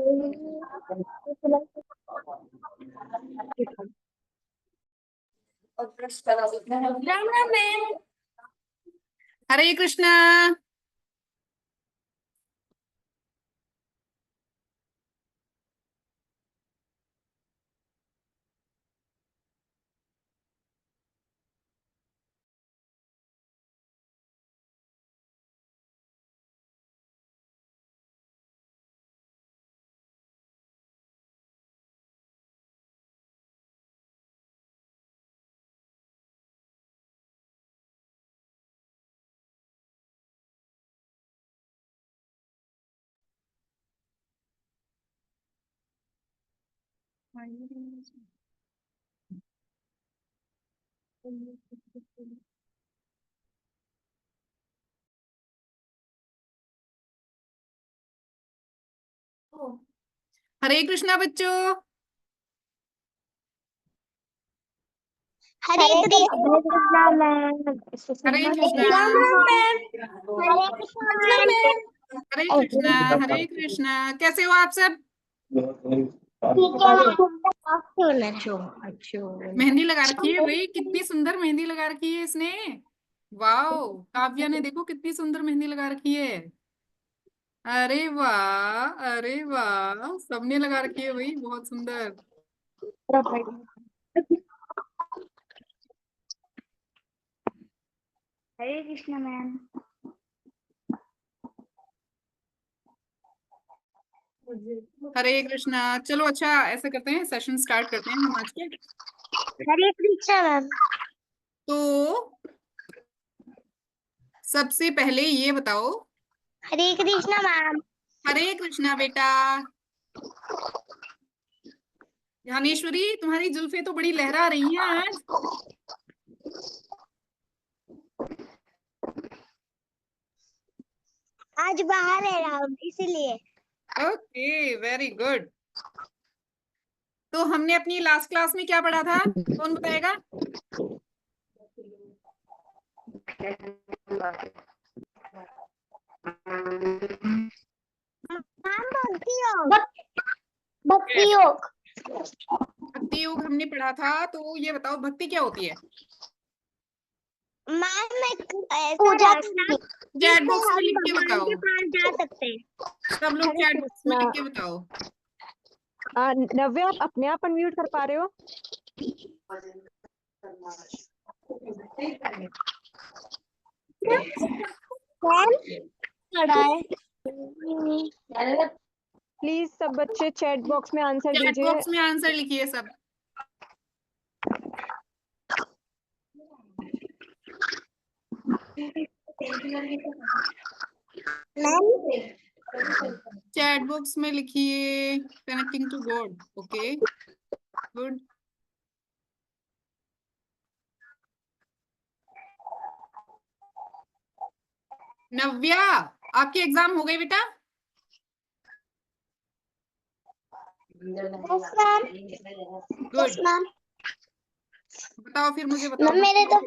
Ram Ram ma'am. हरे कृष्णा। हरे कृष्णा बच्चों। हरे Krishna ma'am. हरे Krishna. Ram Ram ma'am. हरे Krishna ma'am. हरे कृष्णा। हरे कृष्णा। कैसे हो आप सब? मेहंदी लगा रखी है भाई, कितनी सुंदर मेहंदी लगा रखी है इसने। वाओ, काव्या ने देखो कितनी सुंदर मेहंदी लगा रखी है। अरे वाह, अरे वाह, सबने लगा रखी है भाई, बहुत सुंदर। हरे कृष्णा मैम। हरे कृष्णा। चलो अच्छा, ऐसा करते हैं, सेशन स्टार्ट करते हैं हम आज के। हरे कृष्णा मैम। तो सबसे पहले ये बताओ। हरे कृष्णा मैम। हरे कृष्णा बेटा। ध्यानेश्वरी, तुम्हारी जुल्फे तो बड़ी लहरा रही हैं आज। आज बाहर है राम, इसीलिए। Okay, very good. तो हमने अपनी लास्ट क्लास में क्या पढ़ा था, कौन बताएगा? भक्ति योग। भक्ति योग हमने पढ़ा था। तो ये बताओ, भक्ति क्या होती है? मैम मैं पूजा चैट बॉक्स में लिख के बताओ। के पास जा सकते हैं। सब लोग चैट बॉक्स में लिख के बताओ। नव्या, आप अपने आप अनम्यूट कर पा रहे हो? प्लीज सब बच्चे चैट बॉक्स में आंसर चैट दीजिए। बॉक्स में आंसर लिखिए सब। चैट बॉक्स में लिखिए connecting to God. Okay, good. Navya, आपके एग्जाम हो गए बेटा? गुड। बताओ फिर, मुझे बताओ। मेरे तो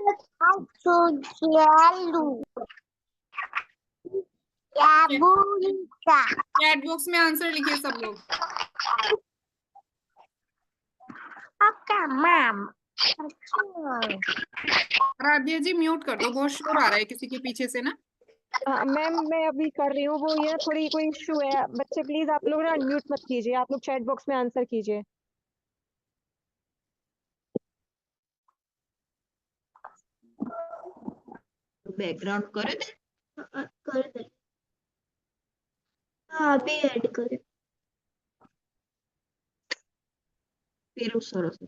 चैट बॉक्स में आंसर लिखिए सब लोग। आपका मैम। आराध्या जी म्यूट कर दो, बहुत शोर आ रहा है किसी के पीछे से ना। मैम मैं अभी कर रही हूँ, वो ये थोड़ी कोई इश्यू है। बच्चे प्लीज आप लोग ना अनम्यूट मत कीजिए, आप लोग चैट बॉक्स में आंसर कीजिए। बैकग्राउंड कर दे। हाँ अभी ऐड कर फिर सरस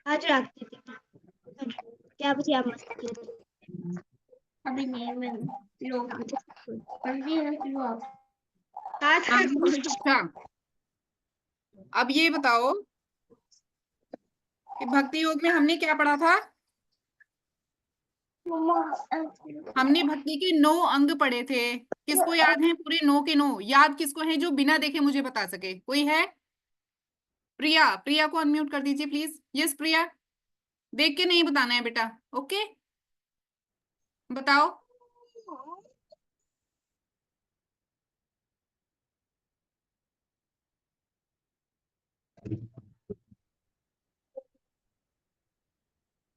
आज रखती थी क्या बची आप अभी नहीं मैं लोग आज अच्छा, अब ये बताओ कि भक्ति योग में हमने क्या पढ़ा था? हमने भक्ति के 9 अंग पढ़े थे। किसको याद है पूरे 9 के 9? याद किसको है जो बिना देखे मुझे बता सके? कोई है? प्रिया, प्रिया को अनम्यूट कर दीजिए प्लीज। यस प्रिया, देख के नहीं बताना है बेटा। ओके, बताओ।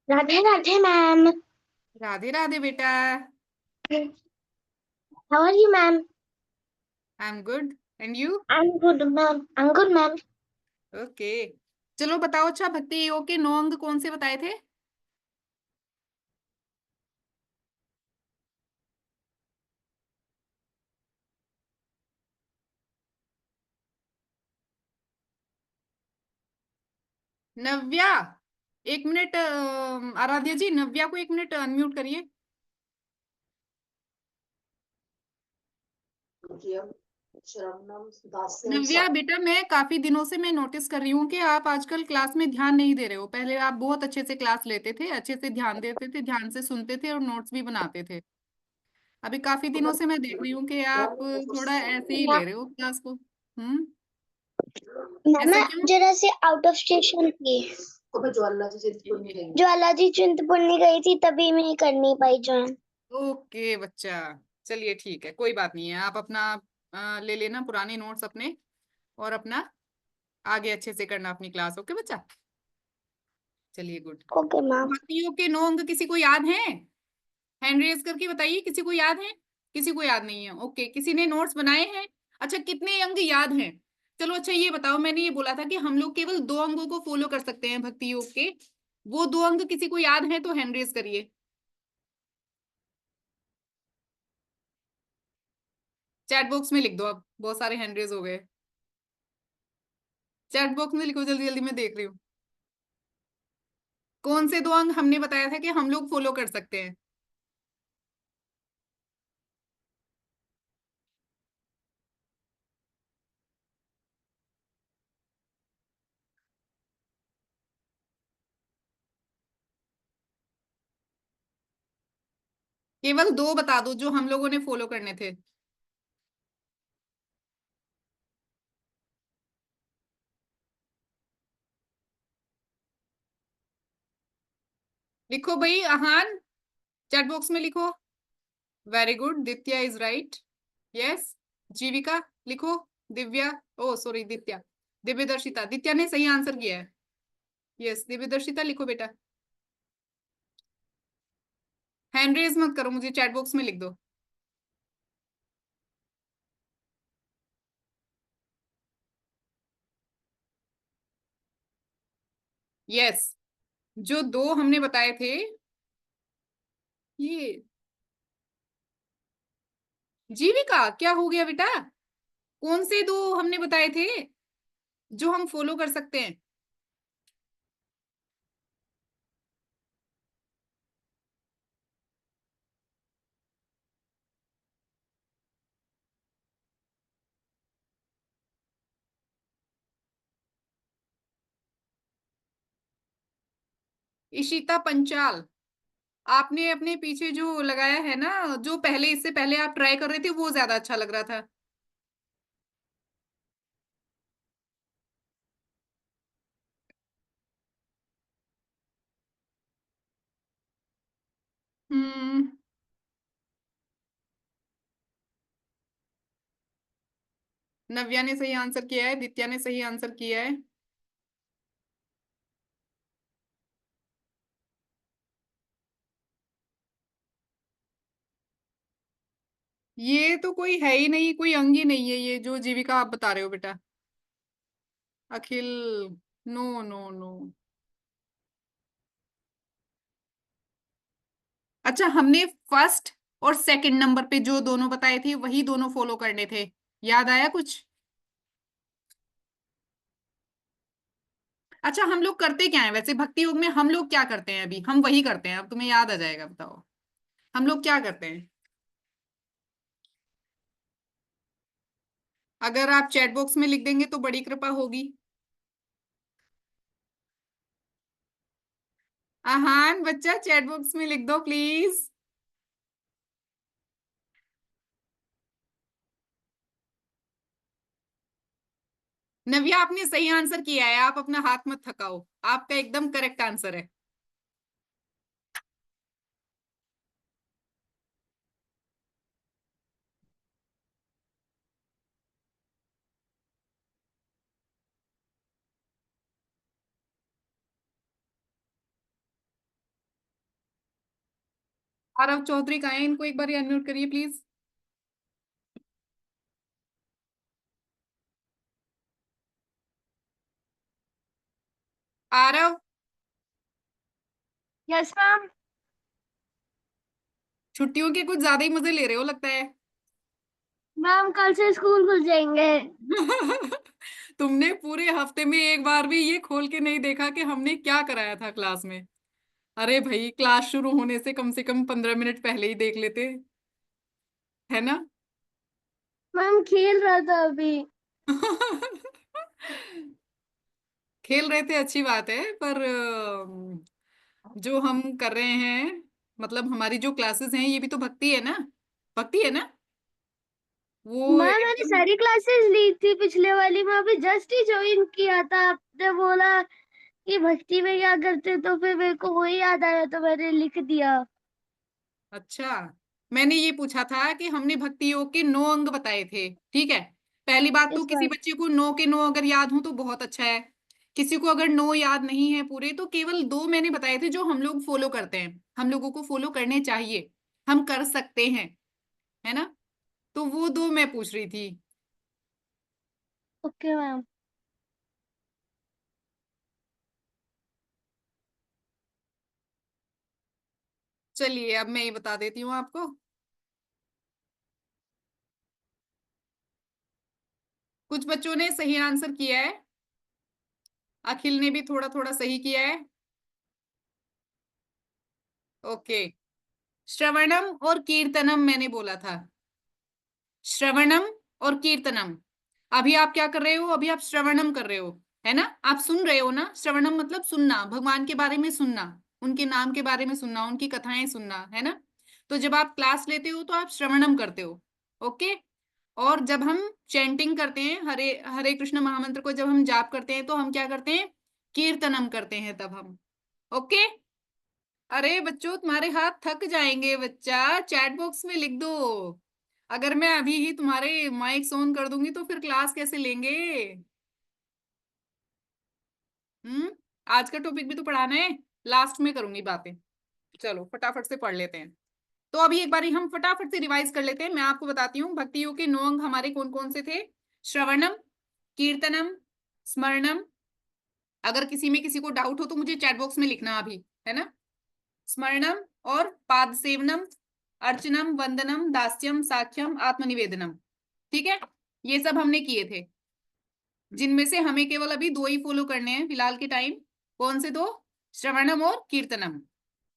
राधे राधे मैम। राधे राधे बेटा। How are you ma'am? I am good and you? I am good ma'am, I am good ma'am. Okay, चलो बताओ। अच्छा, भक्ति योग के 9 अंग कौन से बताए थे? नव्या, एक मिनट। आराध्या जी, नव्या को एक मिनट अनम्यूट करिए। नव्या बेटा, मैं काफी दिनों से मैं नोटिस कर रही हूँ कि आप आजकल क्लास में ध्यान नहीं दे रहे हो। पहले आप बहुत अच्छे से क्लास लेते थे, अच्छे से ध्यान देते थे, ध्यान से सुनते थे और नोट्स भी बनाते थे। अभी काफी दिनों से मैं देख रही हूँ कि आप थोड़ा ऐसे ही ले रहे हो क्लास को। मैम ऐसा मैं क्यों? जरा से आउट ऑफ स्टेशन थी। ज्वाला जी चिंतपूर्णी गई थी, तभी मैं कर नहीं पाई ज्वाइन। ओके बच्चा, चलिए ठीक है, कोई बात नहीं है। आप अपना ले लेना पुराने नोट्स अपने, और अपना आगे अच्छे से करना अपनी क्लास। ओके बच्चा, चलिए गुड। Okay ma'am. भक्तियों के 9 अंग किसी को याद है? हैंड रेज करके बताइए, किसी को याद है? किसी को याद नहीं है? ओके, किसी ने नोट्स बनाए हैं? अच्छा, कितने अंग याद हैं? चलो अच्छा, ये बताओ। मैंने ये बोला था कि हम लोग केवल 2 अंगों को फॉलो कर सकते हैं भक्ति योग के। वो 2 अंग किसी को याद है तो हैंड रेज करिए। चैट बॉक्स में लिख दो। अब बहुत सारे हैंड रेज हो गए। चैट बॉक्स में लिखो जल्दी जल्दी, मैं देख रही हूँ। कौन से 2 अंग हमने बताया था कि हम लोग फॉलो कर सकते हैं? केवल 2 बता दो जो हम लोगों ने फॉलो करने थे। लिखो भाई, आहान, चैट बॉक्स में लिखो। वेरी गुड, दित्या इज राइट। यस, जीविका लिखो। दिव्या, ओ सॉरी, दित्या। दिव्यदर्शिता, दित्या ने सही आंसर किया है। यस, दिव्यदर्शिता लिखो बेटा। हैंड रेज मत करो, मुझे चैट बॉक्स में लिख दो। यस, जो 2 हमने बताए थे, ये जीविका क्या हो गया बेटा? कौन से 2 हमने बताए थे जो हम फॉलो कर सकते हैं? इशिता पंचाल, आपने अपने पीछे जो लगाया है ना, जो पहले, इससे पहले आप ट्राई कर रहे थे, वो ज्यादा अच्छा लग रहा था। हम्म। नव्या ने सही आंसर किया है, दित्या ने सही आंसर किया है। ये तो कोई है ही नहीं, कोई अंग ही नहीं है ये जो जीविका आप बता रहे हो बेटा। अखिल, नो नो नो। अच्छा, हमने फर्स्ट और सेकंड नंबर पे जो दोनों बताए थे वही दोनों फॉलो करने थे। याद आया कुछ? अच्छा, हम लोग करते क्या है वैसे भक्ति योग में? हम लोग क्या करते हैं? अभी हम वही करते हैं, अब तुम्हें याद आ जाएगा, बताओ हम लोग क्या करते हैं। अगर आप चैट बॉक्स में लिख देंगे तो बड़ी कृपा होगी। आहान बच्चा, चैट बॉक्स में लिख दो प्लीज। नव्या, आपने सही आंसर किया है, आप अपना हाथ मत थकाओ। आपका एकदम करेक्ट आंसर है। आरव चौधरी कहाँ है? इनको एक बार अनम्यूट करिए प्लीज। Aarav, yes ma'am. छुट्टियों के कुछ ज्यादा ही मजे ले रहे हो लगता है। मैम कल से स्कूल खुल जाएंगे। तुमने पूरे हफ्ते में एक बार भी ये खोल के नहीं देखा कि हमने क्या कराया था क्लास में। अरे भाई, क्लास शुरू होने से कम 15 मिनट पहले ही देख लेते, है ना? मैम खेल रहा था अभी। खेल रहे थे, अच्छी बात है, पर जो हम कर रहे हैं, मतलब हमारी जो क्लासेस हैं, ये भी तो भक्ति है ना? भक्ति है ना वो मैम मैंने एकदम। सारी क्लासेस ली थी पिछले वाली में, अभी जस्ट ही ज्वाइन किया था। आपने बोला कि भक्ति में क्या करते, तो फिर मेरे को वही याद आया तो मैंने लिख दिया। अच्छा, मैंने ये पूछा था कि हमने भक्ति योग के 9 अंग बताए थे, ठीक है? पहली बात तो इस किसी बार बच्चे को 9 के 9 अगर याद हो तो बहुत अच्छा है। किसी को अगर 9 याद नहीं है पूरे, तो केवल 2 मैंने बताए थे जो हम लोग फॉलो करते हैं, हम लोगों को फॉलो करने चाहिए, हम कर सकते हैं, है ना? तो वो 2 मैं पूछ रही थी। Okay ma'am. चलिए, अब मैं ये बता देती हूँ आपको। कुछ बच्चों ने सही आंसर किया है, अखिल ने भी थोड़ा थोड़ा सही किया है। ओके, श्रवणम और कीर्तनम मैंने बोला था, श्रवणम और कीर्तनम। अभी आप क्या कर रहे हो? अभी आप श्रवणम कर रहे हो, है ना? आप सुन रहे हो ना? श्रवणम मतलब सुनना, भगवान के बारे में सुनना, उनके नाम के बारे में सुनना, उनकी कथाएं सुनना, है ना? तो जब आप क्लास लेते हो तो आप श्रवणम करते हो। ओके। और जब हम चैंटिंग करते हैं, हरे हरे कृष्ण महामंत्र को जब हम जाप करते हैं, तो हम क्या करते हैं? कीर्तनम करते हैं तब हम। ओके। अरे बच्चों, तुम्हारे हाथ थक जाएंगे बच्चा, चैट बॉक्स में लिख दो। अगर मैं अभी ही तुम्हारे माइक ऑन कर दूंगी तो फिर क्लास कैसे लेंगे? हम्म। आज का टॉपिक भी तो पढ़ाना है, लास्ट में करूंगी बातें। चलो फटाफट से पढ़ लेते हैं। तो अभी एक बारी हम फटाफट से रिवाइज कर लेते हैं। मैं आपको बताती हूँ भक्ति योग के 9 अंग हमारे कौन कौन से थे। श्रवणम, कीर्तनम, स्मरणम। अगर किसी में किसी को डाउट हो तो मुझे चैट बॉक्स में लिखना अभी, है ना? स्मरणम और पाद सेवनम, अर्चनम, वंदनम, दास्यम, साख्यम, आत्मनिवेदनम। ठीक है, ये सब हमने किए थे, जिनमें से हमें केवल अभी 2 ही फॉलो करने हैं फिलहाल के टाइम। कौन से 2? श्रवणम और कीर्तनम।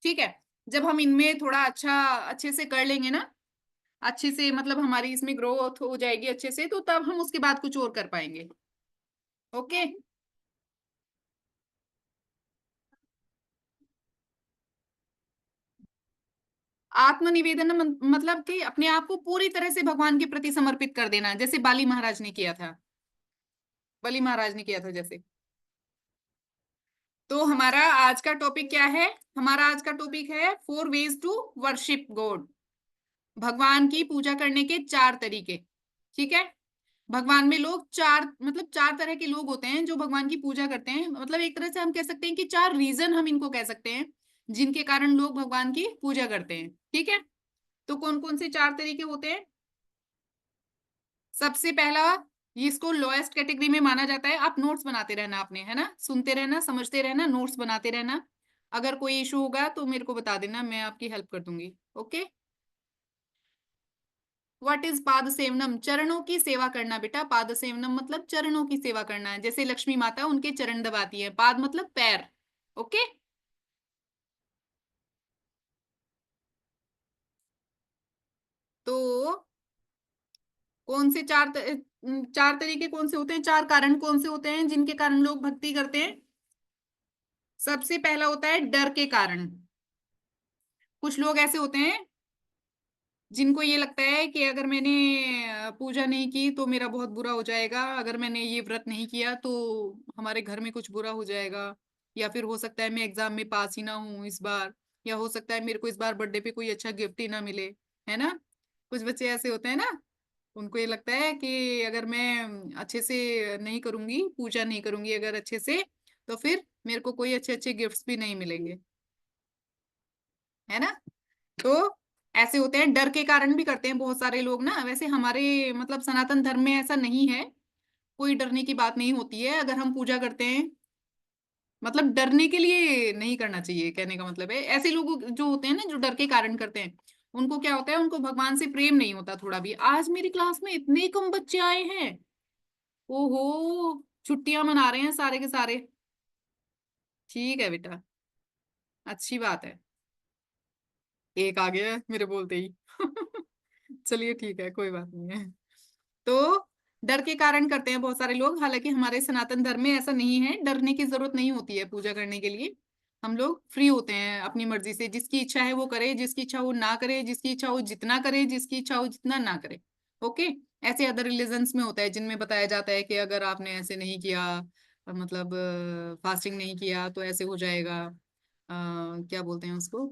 ठीक है। जब हम इनमें थोड़ा अच्छे से कर लेंगे ना, अच्छे से मतलब हमारी इसमें ग्रोथ हो जाएगी अच्छे से, तो तब हम उसके बाद कुछ और कर पाएंगे। ओके। आत्मनिवेदन मतलब कि अपने आप को पूरी तरह से भगवान के प्रति समर्पित कर देना, जैसे बाली महाराज ने किया था, बलि महाराज ने किया था जैसे। तो हमारा आज का टॉपिक क्या है? हमारा आज का टॉपिक है 4 वेज टू वर्शिप गॉड। भगवान की पूजा करने के 4 तरीके। ठीक है। भगवान में लोग 4 मतलब 4 तरह के लोग होते हैं जो भगवान की पूजा करते हैं, मतलब एक तरह से हम कह सकते हैं कि 4 रीजन हम इनको कह सकते हैं जिनके कारण लोग भगवान की पूजा करते हैं। ठीक है। तो कौन कौन से 4 तरीके होते हैं? सबसे पहला, इसको लोएस्ट कैटेगरी में माना जाता है। आप नोट्स बनाते रहना अपने, है ना? सुनते रहना, समझते रहना, नोट्स बनाते रहना। अगर कोई इशू होगा तो मेरे को बता देना, मैं आपकी हेल्प कर दूंगी। ओके। व्हाट इज पाद सेवनम? चरणों की सेवा करना बेटा। पाद सेवनम मतलब चरणों की सेवा करना है, जैसे लक्ष्मी माता उनके चरण दबाती है। पाद मतलब पैर। ओके। तो कौन से 4 तरीके कौन से होते हैं? 4 कारण कौन से होते हैं जिनके कारण लोग भक्ति करते हैं? सबसे पहला होता है डर के कारण। कुछ लोग ऐसे होते हैं जिनको ये लगता है कि अगर मैंने पूजा नहीं की तो मेरा बहुत बुरा हो जाएगा, अगर मैंने ये व्रत नहीं किया तो हमारे घर में कुछ बुरा हो जाएगा, या फिर हो सकता है मैं एग्जाम में पास ही ना हूँ इस बार, या हो सकता है मेरे को इस बार बर्थडे पे कोई अच्छा गिफ्ट ही ना मिले, है ना? कुछ बच्चे ऐसे होते हैं ना, उनको ये लगता है कि अगर मैं अच्छे से नहीं करूंगी, पूजा नहीं करूंगी अगर अच्छे से, तो फिर मेरे को कोई अच्छे अच्छे गिफ्ट्स भी नहीं मिलेंगे, है ना? तो ऐसे होते हैं, डर के कारण भी करते हैं बहुत सारे लोग ना। वैसे हमारे मतलब सनातन धर्म में ऐसा नहीं है, कोई डरने की बात नहीं होती है अगर हम पूजा करते हैं। मतलब डरने के लिए नहीं करना चाहिए, कहने का मतलब है ऐसे लोग जो होते हैं ना जो डर के कारण करते हैं, उनको क्या होता है, उनको भगवान से प्रेम नहीं होता थोड़ा भी। आज मेरी क्लास में इतने कम बच्चे आए हैं, ओहो, छुट्टियां मना रहे हैं सारे के सारे। ठीक है बेटा, अच्छी बात है, एक आ गया है मेरे बोलते ही। चलिए ठीक है, कोई बात नहीं है। तो डर के कारण करते हैं बहुत सारे लोग, हालांकि हमारे सनातन धर्म में ऐसा नहीं है, डरने की जरूरत नहीं होती है पूजा करने के लिए। हम लोग फ्री होते हैं अपनी मर्जी से, जिसकी इच्छा है वो करे, जिसकी इच्छा वो ना करे, जिसकी इच्छा हो जितना करे, जिसकी इच्छा हो जितना ना करे। ओके। ऐसे अदर रिलीजन्स में होता है जिनमें बताया जाता है कि अगर आपने ऐसे नहीं किया, मतलब फास्टिंग नहीं किया तो ऐसे हो जाएगा, क्या बोलते हैं उसको,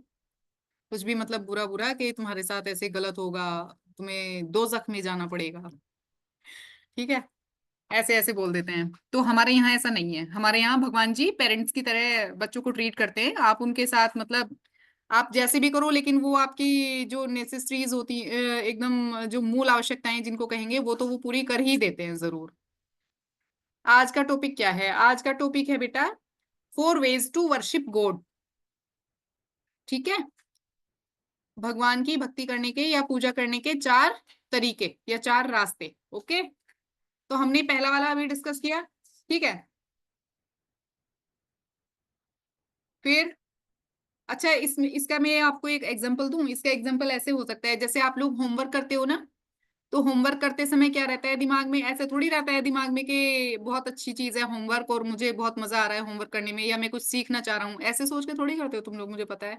कुछ भी मतलब बुरा बुरा कि तुम्हारे साथ ऐसे गलत होगा, तुम्हें दोजख में जाना पड़ेगा। ठीक है, ऐसे ऐसे बोल देते हैं। तो हमारे यहाँ ऐसा नहीं है, हमारे यहाँ भगवान जी पेरेंट्स की तरह बच्चों को ट्रीट करते हैं। आप उनके साथ मतलब आप जैसे भी करो, लेकिन वो आपकी जो नेसेसरीज होती एकदम जो मूल आवश्यकताएं जिनको कहेंगे, वो तो वो पूरी कर ही देते हैं जरूर। आज का टॉपिक क्या है? आज का टॉपिक है बेटा 4 ways टू वर्शिप गॉड। ठीक है, भगवान की भक्ति करने के या पूजा करने के 4 तरीके या 4 रास्ते। ओके, तो हमने पहला वाला अभी डिस्कस किया। ठीक है, फिर अच्छा, इसमें इसका मैं आपको एक एग्जांपल दूं। इसका एग्जांपल ऐसे हो सकता है, जैसे आप लोग होमवर्क करते हो ना, तो होमवर्क करते समय क्या रहता है दिमाग में, ऐसे थोड़ी रहता है दिमाग में कि बहुत अच्छी चीज है होमवर्क और मुझे बहुत मजा आ रहा है होमवर्क करने में, या मैं कुछ सीखना चाह रहा हूँ, ऐसे सोच के थोड़ी करते हो तुम लोग, मुझे पता है।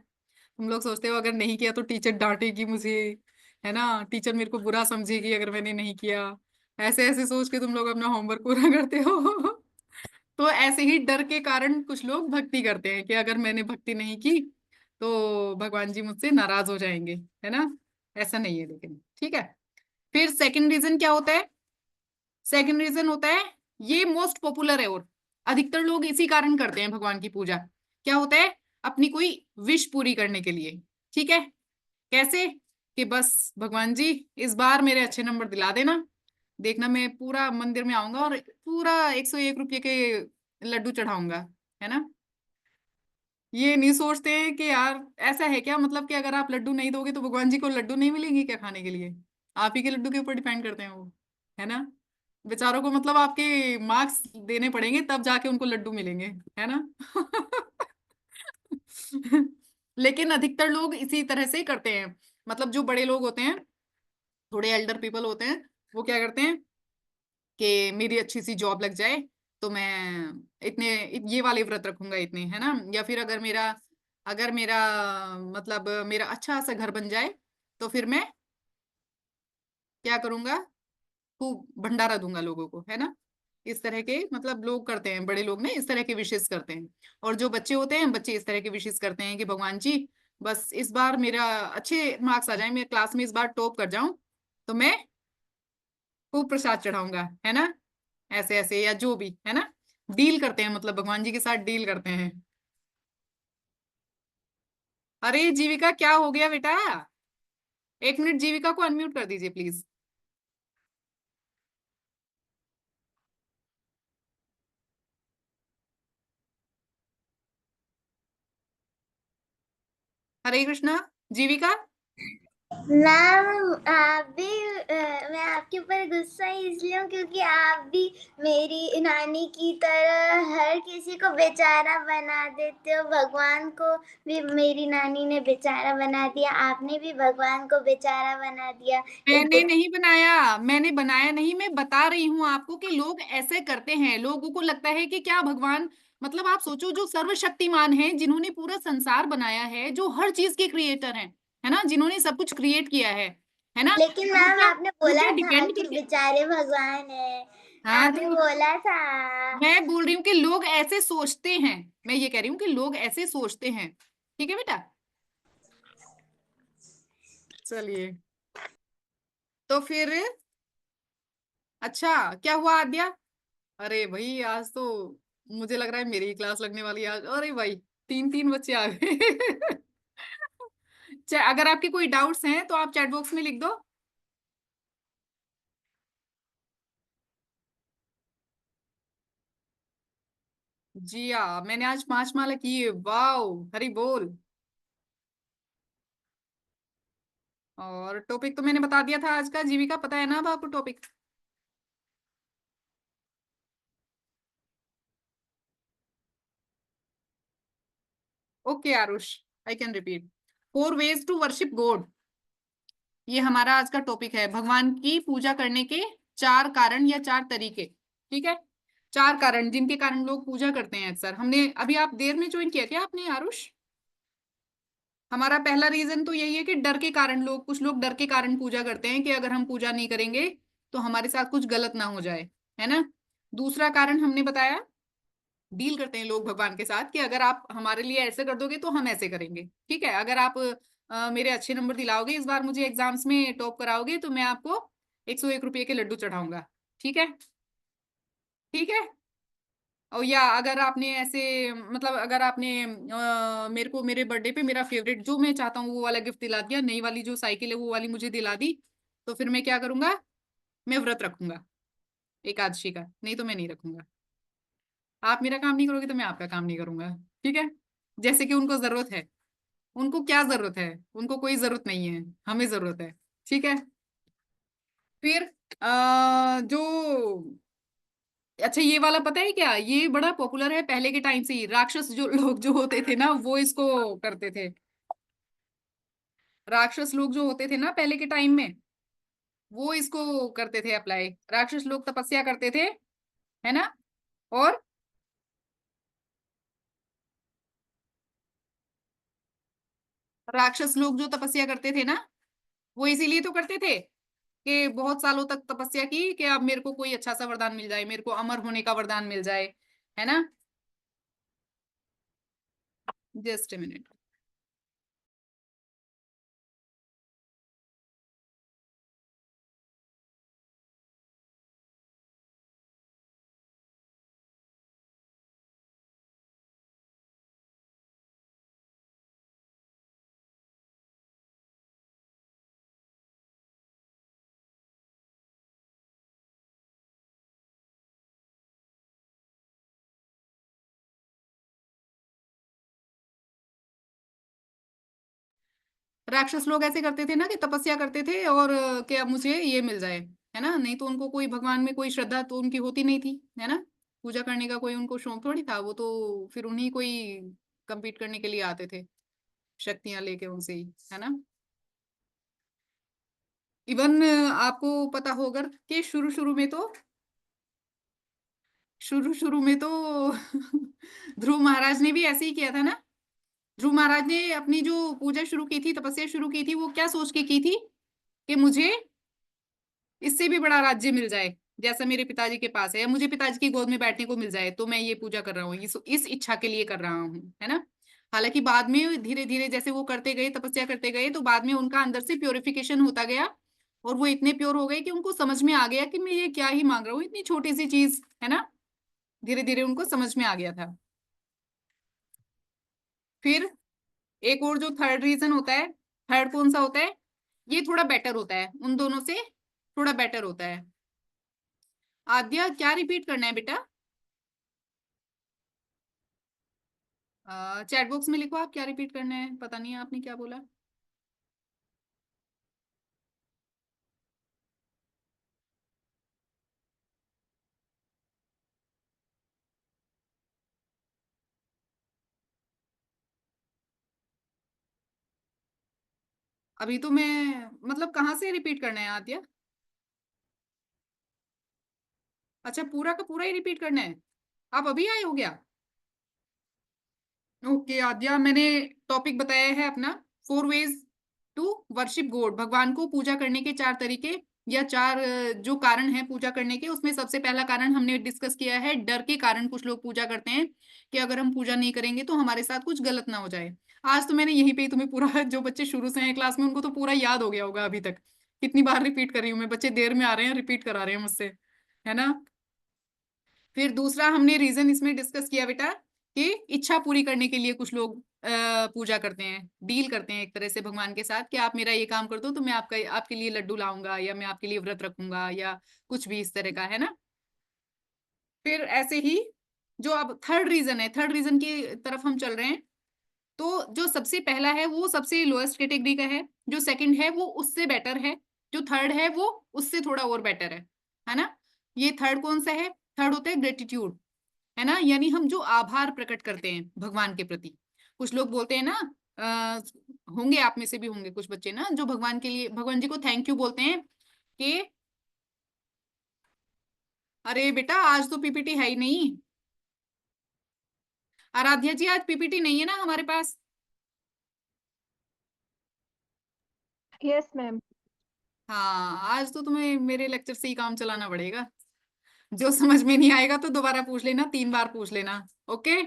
तुम लोग सोचते हो अगर नहीं किया तो टीचर डांटेगी मुझे, है ना, टीचर मेरे को बुरा समझेगी अगर मैंने नहीं किया। ऐसे ऐसे सोच के तुम लोग अपना होमवर्क पूरा करते हो। तो ऐसे ही डर के कारण कुछ लोग भक्ति करते हैं कि अगर मैंने भक्ति नहीं की तो भगवान जी मुझसे नाराज हो जाएंगे, है ना। ऐसा नहीं है लेकिन, ठीक है। फिर सेकंड रीजन क्या होता है? सेकंड रीजन होता है, ये मोस्ट पॉपुलर है और अधिकतर लोग इसी कारण करते हैं भगवान की पूजा। क्या होता है? अपनी कोई विश पूरी करने के लिए। ठीक है, कैसे? कि बस भगवान जी इस बार मेरे अच्छे नंबर दिला देना, देखना मैं पूरा मंदिर में आऊंगा और पूरा 101 रुपये के लड्डू चढ़ाऊंगा, है ना। ये नहीं सोचते हैं कि यार ऐसा है क्या, मतलब कि अगर आप लड्डू नहीं दोगे तो भगवान जी को लड्डू नहीं मिलेंगे क्या खाने के लिए? आप ही के लड्डू के ऊपर डिपेंड करते हैं वो, है ना। बेचारों को मतलब आपके मार्क्स देने पड़ेंगे तब जाके उनको लड्डू मिलेंगे, है ना। लेकिन अधिकतर लोग इसी तरह से करते हैं। मतलब जो बड़े लोग होते हैं, थोड़े एल्डर पीपल होते हैं, वो क्या करते हैं कि मेरी अच्छी सी जॉब लग जाए तो मैं इतने ये वाले व्रत रखूंगा इतने, है ना। या फिर अगर मेरा मतलब मेरा अच्छा सा घर बन जाए तो फिर मैं क्या करूंगा, खूब भंडारा दूंगा लोगों को, है ना। इस तरह के मतलब लोग करते हैं, बड़े लोग ने इस तरह के विशेष करते हैं। और जो बच्चे होते हैं, बच्चे इस तरह के विशेष करते हैं कि भगवान जी बस इस बार मेरा अच्छे मार्क्स आ जाए, मैं क्लास में इस बार टॉप कर जाऊं तो मैं खूब प्रसाद चढ़ाऊंगा, है ना। ऐसे ऐसे या जो भी, है ना, डील करते हैं, मतलब भगवान जी के साथ डील करते हैं। अरे जीविका, क्या हो गया बेटा? 1 मिनट, जीविका को अनम्यूट कर दीजिए please. Hare Krishna. Jeevika, ma'am आप भी मैं आपके ऊपर गुस्सा इसलिए हूँ क्योंकि आप भी मेरी नानी की तरह हर किसी को बेचारा बना देते हो। भगवान को भी मेरी नानी ने बेचारा बना दिया, आपने भी भगवान को बेचारा बना दिया। मैंने नहीं बनाया, मैंने बनाया नहीं, मैं बता रही हूँ आपको कि लोग ऐसे करते हैं। लोगों को लगता है कि क्या भगवान, मतलब आप सोचो जो सर्वशक्तिमान है, जिन्होंने पूरा संसार बनाया है, जो हर चीज के क्रिएटर हैं, है ना, जिन्होंने सब कुछ क्रिएट किया है ना, लेकिन वो मैम क्या आपने वो बोला क्या था डिपेंड कि करते? बेचारे भगवान है, हाँ आपने तो बोला था। मैं बोल रही हूँ कि लोग ऐसे सोचते हैं, मैं ये कह रही हूँ कि लोग ऐसे सोचते हैं। ठीक है बेटा, चलिए। तो फिर अच्छा, क्या हुआ आद्या? अरे भाई आज तो मुझे लग रहा है मेरी ही क्लास लगने वाली है आज। अरे भाई, 3 3 बच्चे आ गए। अगर आपके कोई डाउट्स हैं तो आप चैट बॉक्स में लिख दो। जी हाँ, मैंने आज 5 माला की। वाओ, हरी बोल। और टॉपिक तो मैंने बता दिया था आज का, जीविका पता है ना अब आपको topic? Okay Aarush, I can repeat. 4 ways to worship God, ये हमारा आज का टॉपिक है। भगवान की पूजा करने के 4 कारण या 4 तरीके। ठीक है, 4 कारण जिनके कारण लोग पूजा करते हैं अक्सर। हमने अभी, आप देर में ज्वाइन किया क्या आपने आरुष? हमारा पहला रीजन तो यही है कि डर के कारण लोग, कुछ लोग डर के कारण पूजा करते हैं कि अगर हम पूजा नहीं करेंगे तो हमारे साथ कुछ गलत ना हो जाए, है ना। दूसरा कारण हमने बताया, डील करते हैं लोग भगवान के साथ कि अगर आप हमारे लिए ऐसे कर दोगे तो हम ऐसे करेंगे। ठीक है, अगर आप मेरे अच्छे नंबर दिलाओगे, इस बार मुझे एग्जाम्स में टॉप कराओगे, तो मैं आपको 101 रुपये के लड्डू चढ़ाऊंगा। ठीक है, ठीक है। और या अगर आपने ऐसे, मतलब अगर आपने मेरे को मेरे बर्थडे पे मेरा फेवरेट जो मैं चाहता हूँ वो वाला गिफ्ट दिला दिया, नई वाली जो साइकिल है वो वाली मुझे दिला दी, तो फिर मैं क्या करूंगा? मैं व्रत रखूंगा एकादशी का, नहीं तो मैं नहीं रखूंगा। आप मेरा काम नहीं करोगे तो मैं आपका काम नहीं करूंगा। ठीक है, जैसे कि उनको जरूरत है। उनको क्या जरूरत है? उनको कोई जरूरत नहीं है, हमें जरूरत है। ठीक है। फिर जो, अच्छा ये वाला पता है क्या, ये बड़ा पॉपुलर है पहले के टाइम से ही। राक्षस जो लोग जो होते थे ना वो इसको करते थे। राक्षस लोग जो होते थे ना पहले के टाइम में, वो इसको करते थे अप्लाई। राक्षस लोग तपस्या करते थे, है ना। और राक्षस लोग जो तपस्या करते थे ना, वो इसीलिए तो करते थे कि बहुत सालों तक तपस्या की कि अब मेरे को कोई अच्छा सा वरदान मिल जाए, मेरे को अमर होने का वरदान मिल जाए, है ना। Just a minute. राक्षस लोग ऐसे करते थे ना कि तपस्या करते थे और कि अब मुझे ये मिल जाए, है ना। नहीं तो उनको कोई भगवान में कोई श्रद्धा तो उनकी होती नहीं थी, है ना। पूजा करने का कोई उनको शौक थोड़ी था, वो तो फिर उन्हीं को ही compete करने के लिए आते थे, शक्तियां लेके उनसे ही, है ना। इवन आपको पता होगा कि शुरू शुरू में तो ध्रुव महाराज ने भी ऐसे ही किया था ना। ध्रुव महाराज ने अपनी जो पूजा शुरू की थी, तपस्या शुरू की थी, वो क्या सोच के की थी कि मुझे इससे भी बड़ा राज्य मिल जाए जैसा मेरे पिताजी के पास है, या मुझे पिताजी की गोद में बैठने को मिल जाए, तो मैं ये पूजा कर रहा हूँ, इस इच्छा के लिए कर रहा हूँ, है ना। हालांकि बाद में धीरे धीरे जैसे वो करते गए, तपस्या करते गए, तो बाद में उनका अंदर से प्योरिफिकेशन होता गया और वो इतने प्योर हो गए कि उनको समझ में आ गया कि मैं ये क्या ही मांग रहा हूँ, इतनी छोटी सी चीज, है ना। धीरे धीरे उनको समझ में आ गया था। फिर एक और जो थर्ड रीजन होता है, थर्ड कौन सा होता है? ये थोड़ा बेटर होता है, उन दोनों से थोड़ा बेटर होता है। आद्या क्या रिपीट करना है बेटा? चैट बॉक्स में लिखो आप क्या रिपीट करना है, पता नहीं आपने क्या बोला। अभी तो मैं, मतलब कहाँ से रिपीट करना है आद्या? अच्छा, पूरा का पूरा ही रिपीट करना है। आप अभी आए हो क्या? ओके आद्या, मैंने टॉपिक बताया है अपना, 4 ways टू वर्शिप गॉड। भगवान को पूजा करने के 4 तरीके या 4 जो कारण है पूजा करने के। उसमें सबसे पहला कारण हमने डिस्कस किया है, डर के कारण कुछ लोग पूजा करते हैं कि अगर हम पूजा नहीं करेंगे तो हमारे साथ कुछ गलत ना हो जाए। आज तो मैंने यहीं पे ही तुम्हें पूरा जो बच्चे शुरू से हैं क्लास में उनको तो पूरा याद हो गया होगा अभी तक। कितनी बार रिपीट कर रही हूँ मैं, बच्चे देर में आ रहे हैं, रिपीट करा रहे हैं मुझसे, है ना। फिर दूसरा हमने रीजन इसमें डिस्कस किया बेटा कि इच्छा पूरी करने के लिए कुछ लोग पूजा करते हैं, डील करते हैं एक तरह से भगवान के साथ कि आप मेरा ये काम कर दो तो मैं आपके लिए लड्डू लाऊंगा, या मैं आपके लिए व्रत रखूंगा, या कुछ भी इस तरह का, है ना। फिर ऐसे ही जो अब थर्ड रीजन है, थर्ड रीजन की तरफ हम चल रहे हैं। तो जो सबसे पहला है वो सबसे लोएस्ट कैटेगरी का है, जो सेकंड है वो उससे बेटर है, जो थर्ड है वो उससे थोड़ा और बेटर है ना। ये थर्ड कौन सा है? थर्ड होता है ग्रेटिट्यूड, है ना, यानी हम जो आभार प्रकट करते हैं भगवान के प्रति। कुछ लोग बोलते हैं ना, होंगे आप में से भी होंगे कुछ बच्चे ना, जो भगवान के लिए, भगवान जी को थैंक यू बोलते हैं कि अरे बेटा आज तो पीपीटी है ही नहीं। आराध्या जी आज पीपीटी नहीं है ना हमारे पास। Yes ma'am. हाँ, आज तो तुम्हें मेरे लेक्चर से ही काम चलाना पड़ेगा। जो समझ में नहीं आएगा तो दोबारा पूछ लेना, 3 बार पूछ लेना। ओके,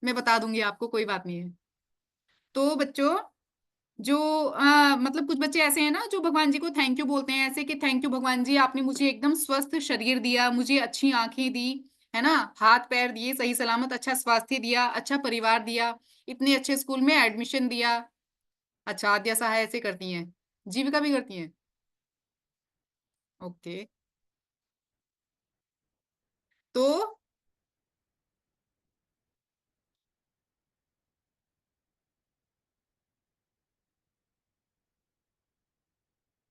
मैं बता दूंगी आपको, कोई बात नहीं है। तो बच्चों, जो मतलब कुछ बच्चे ऐसे हैं ना जो भगवान जी को थैंक यू बोलते हैं, ऐसे कि थैंक यू भगवान जी, आपने मुझे एकदम स्वस्थ शरीर दिया, मुझे अच्छी आंखें दी, है ना, हाथ पैर दिए सही सलामत, अच्छा स्वास्थ्य दिया, अच्छा परिवार दिया, इतने अच्छे स्कूल में एडमिशन दिया। अच्छा, आद्या सहाय ऐसे करती हैं, जीविका भी करती हैं। ओके, तो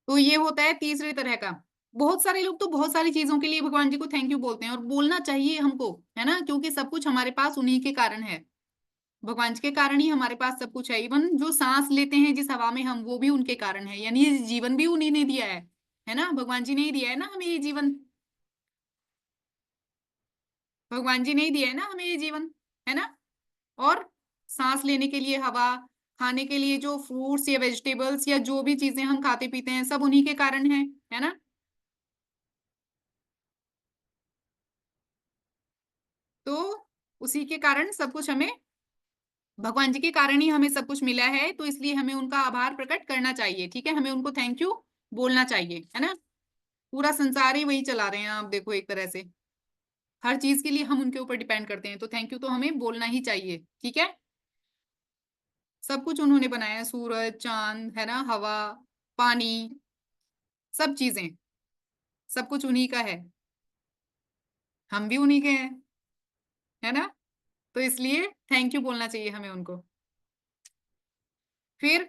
ये होता है तीसरी तरह का। बहुत सारे लोग तो बहुत सारी चीजों के लिए भगवान जी को थैंक यू बोलते हैं, और बोलना चाहिए हमको, है ना, क्योंकि सब कुछ हमारे पास उन्हीं के कारण है। भगवान जी के कारण ही हमारे पास सब कुछ है। इवन जो सांस लेते हैं जिस हवा में हम, वो भी उनके कारण है, यानी ये जीवन भी उन्हीं ने दिया है ना, भगवान जी ने ही दिया है ना हमें ये जीवन। भगवान जी ने ही दिया है ना हमें ये जीवन, है ना। और सांस लेने के लिए हवा, खाने के लिए जो फ्रूट्स या वेजिटेबल्स या जो भी चीजें हम खाते पीते हैं, सब उन्हीं के कारण है ना। तो उसी के कारण सब कुछ हमें, भगवान जी के कारण ही हमें सब कुछ मिला है, तो इसलिए हमें उनका आभार प्रकट करना चाहिए, ठीक है, हमें उनको थैंक यू बोलना चाहिए, है ना। पूरा संसार ही वही चला रहे हैं आप देखो, एक तरह से हर चीज के लिए हम उनके ऊपर डिपेंड करते हैं, तो थैंक यू तो हमें बोलना ही चाहिए, ठीक है। सब कुछ उन्होंने बनाया है, सूरज चांद, है ना, हवा, पानी, सब चीजें, सब कुछ उन्हीं का है, हम भी उन्हीं के हैं, है ना। तो इसलिए थैंक यू बोलना चाहिए हमें उनको। फिर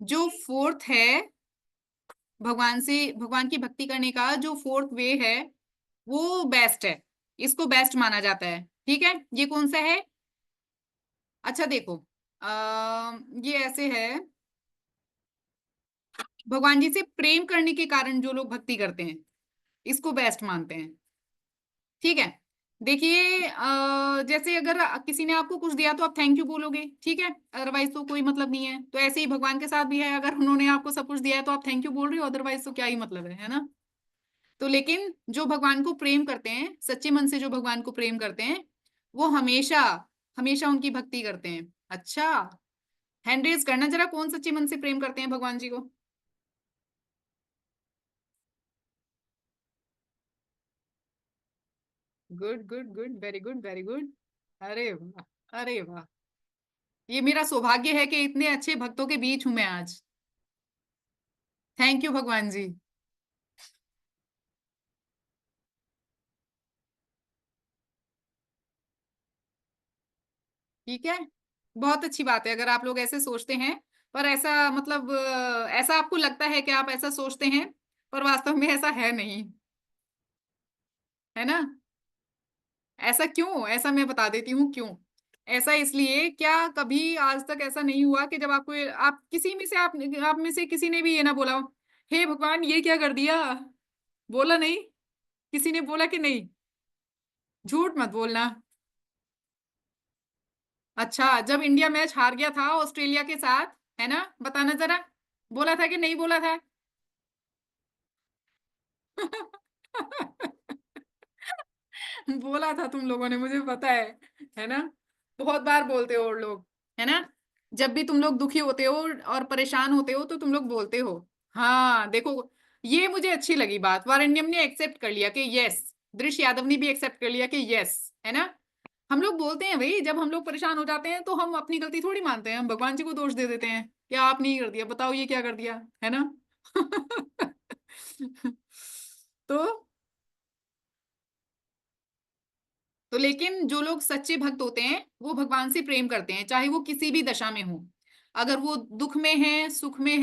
जो फोर्थ है, भगवान की भक्ति करने का जो फोर्थ वे है, वो बेस्ट है, इसको बेस्ट माना जाता है, ठीक है। ये कौन सा है? अच्छा देखो, ये ऐसे है, भगवान जी से प्रेम करने के कारण जो लोग भक्ति करते हैं, इसको बेस्ट मानते हैं, ठीक है। देखिए, जैसे अगर किसी ने आपको कुछ दिया तो आप थैंक यू बोलोगे, ठीक है, अदरवाइज तो कोई मतलब नहीं है। तो ऐसे ही भगवान के साथ भी है, अगर उन्होंने आपको सब कुछ दिया है तो आप थैंक यू बोल रहे हो, अदरवाइज तो क्या ही मतलब है ना। तो लेकिन जो भगवान को प्रेम करते हैं, सच्चे मन से जो भगवान को प्रेम करते हैं, वो हमेशा हमेशा उनकी भक्ति करते हैं। अच्छा, हैंड रेज करना जरा, कौन सच्चे मन से प्रेम करते हैं भगवान जी को। Good good good, very good very good. अरे वाह, अरे वाह, ये मेरा सौभाग्य है कि इतने अच्छे भक्तों के बीच हूं मैं आज। थैंक यू भगवान जी। ठीक है, बहुत अच्छी बात है अगर आप लोग ऐसे सोचते हैं। पर ऐसा मतलब ऐसा आपको लगता है कि आप ऐसा सोचते हैं, पर वास्तव में ऐसा है नहीं, है ना। ऐसा क्यों? ऐसा मैं बता देती हूँ क्यों। ऐसा इसलिए, क्या कभी आज तक ऐसा नहीं हुआ कि जब आपको, आप किसी में से, आप में से किसी ने भी ये ना बोला हो, हे भगवान ये क्या कर दिया? बोला नहीं? किसी ने बोला कि नहीं? झूठ मत बोलना। अच्छा, जब इंडिया मैच हार गया था ऑस्ट्रेलिया के साथ, है ना, बताना जरा, बोला था कि नहीं बोला था? बोला था तुम लोगों ने, मुझे पता है ना। बहुत बार बोलते हो और लोग, है ना, जब भी तुम लोग दुखी होते हो और परेशान होते हो तो तुम लोग बोलते हो। हाँ देखो, ये मुझे अच्छी लगी बात, वारण्यम ने एक्सेप्ट कर लिया कि यस, दृश्य यादव ने भी एक्सेप्ट कर लिया कि यस, है ना, हम लोग बोलते हैं भाई, जब हम लोग परेशान हो जाते हैं तो हम अपनी गलती थोड़ी मानते हैं, हम भगवान जी को दोष दे देते हैं, क्या आपने ये कर दिया, बताओ ये क्या कर दिया, है ना। तो लेकिन जो लोग सच्चे भक्त होते हैं वो भगवान से प्रेम करते हैं, चाहे वो किसी भी दशा में हो, अगर वो दुख में है सुख में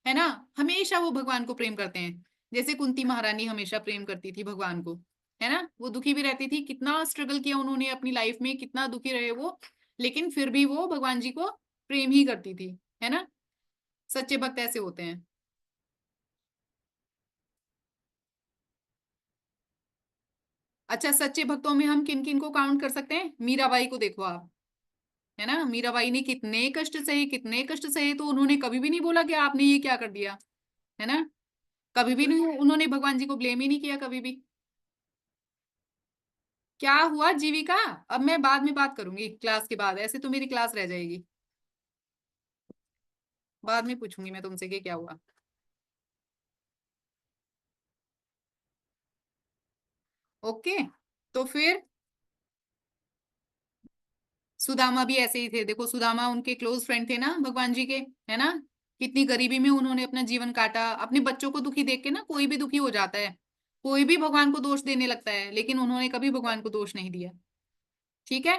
है ना, हमेशा वो भगवान को प्रेम करते हैं। जैसे कुंती महारानी हमेशा प्रेम करती थी भगवान को, है ना, वो दुखी भी रहती थी, कितना स्ट्रगल किया उन्होंने अपनी लाइफ में, कितना दुखी रहे वो, लेकिन फिर भी वो भगवान जी को प्रेम ही करती थी, है ना। सच्चे भक्त ऐसे होते हैं। अच्छा, सच्चे भक्तों में हम किन किन को काउंट कर सकते हैं, मीराबाई को देखो आप, है ना, मीराबाई ने कितने कष्ट सहे, कितने कष्ट सहे, तो उन्होंने कभी भी नहीं बोला कि आपने ये क्या कर दिया, है ना, कभी भी नहीं, उन्होंने भगवान जी को ब्लेम ही नहीं किया कभी भी। क्या हुआ जीविका, अब मैं बाद में बात करूंगी क्लास के बाद, ऐसे तो मेरी क्लास रह जाएगी, बाद में पूछूंगी मैं तुमसे कि क्या हुआ। ओके, तो फिर सुदामा भी ऐसे ही थे, देखो सुदामा उनके क्लोज फ्रेंड थे ना भगवान जी के, है ना, कितनी गरीबी में उन्होंने अपना जीवन काटा, अपने बच्चों को दुखी देख के ना कोई भी दुखी हो जाता है, कोई भी भगवान को दोष देने लगता है, लेकिन उन्होंने कभी भगवान को दोष नहीं दिया। ठीक है।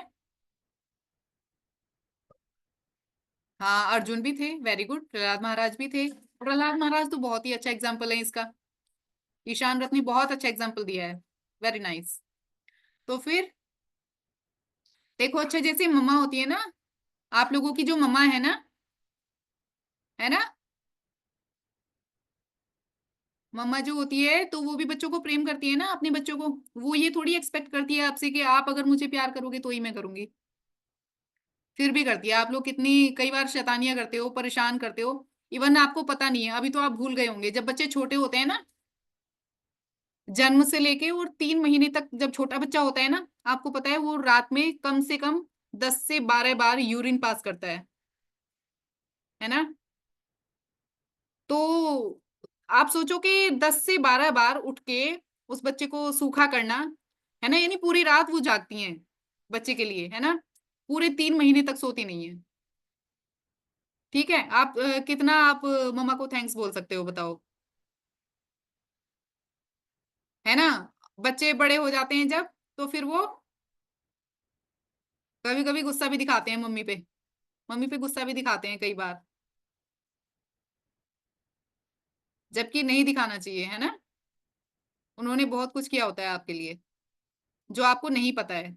हाँ, अर्जुन भी थे, वेरी गुड, प्रहलाद महाराज भी थे, प्रहलाद महाराज तो बहुत ही अच्छा एग्जाम्पल है इसका, ईशान रथ ने बहुत अच्छा एग्जाम्पल दिया है, वेरी नाइस। तो फिर देखो, अच्छा जैसे मम्मा होती है ना, आप लोगों की जो मम्मा है ना, मम्मा जो होती है तो वो भी बच्चों को प्रेम करती है ना, अपने बच्चों को, वो ये थोड़ी एक्सपेक्ट करती है आपसे कि आप अगर मुझे प्यार करोगे तो ही मैं करूंगी, फिर भी करती है। आप लोग कितनी कई बार शैतानियां करते हो, परेशान करते हो, इवन आपको पता नहीं है, अभी तो आप भूल गए होंगे, जब बच्चे छोटे होते हैं ना, जन्म से लेके और 3 महीने तक जब छोटा बच्चा होता है ना, आपको पता है वो रात में कम से कम 10 से 12 बार यूरिन पास करता है ना। तो आप सोचो कि 10 से 12 बार उठ के उस बच्चे को सूखा करना, है ना, यानी पूरी रात वो जागती हैं बच्चे के लिए, है ना, पूरे 3 महीने तक सोती नहीं है। ठीक है, आप कितना आप मम्मा को थैंक्स बोल सकते हो बताओ, है ना। बच्चे बड़े हो जाते हैं जब, तो फिर वो कभी कभी गुस्सा भी दिखाते हैं मम्मी पे, मम्मी पे गुस्सा भी दिखाते हैं कई बार, जबकि नहीं दिखाना चाहिए, है ना, उन्होंने बहुत कुछ किया होता है आपके लिए जो आपको नहीं पता है।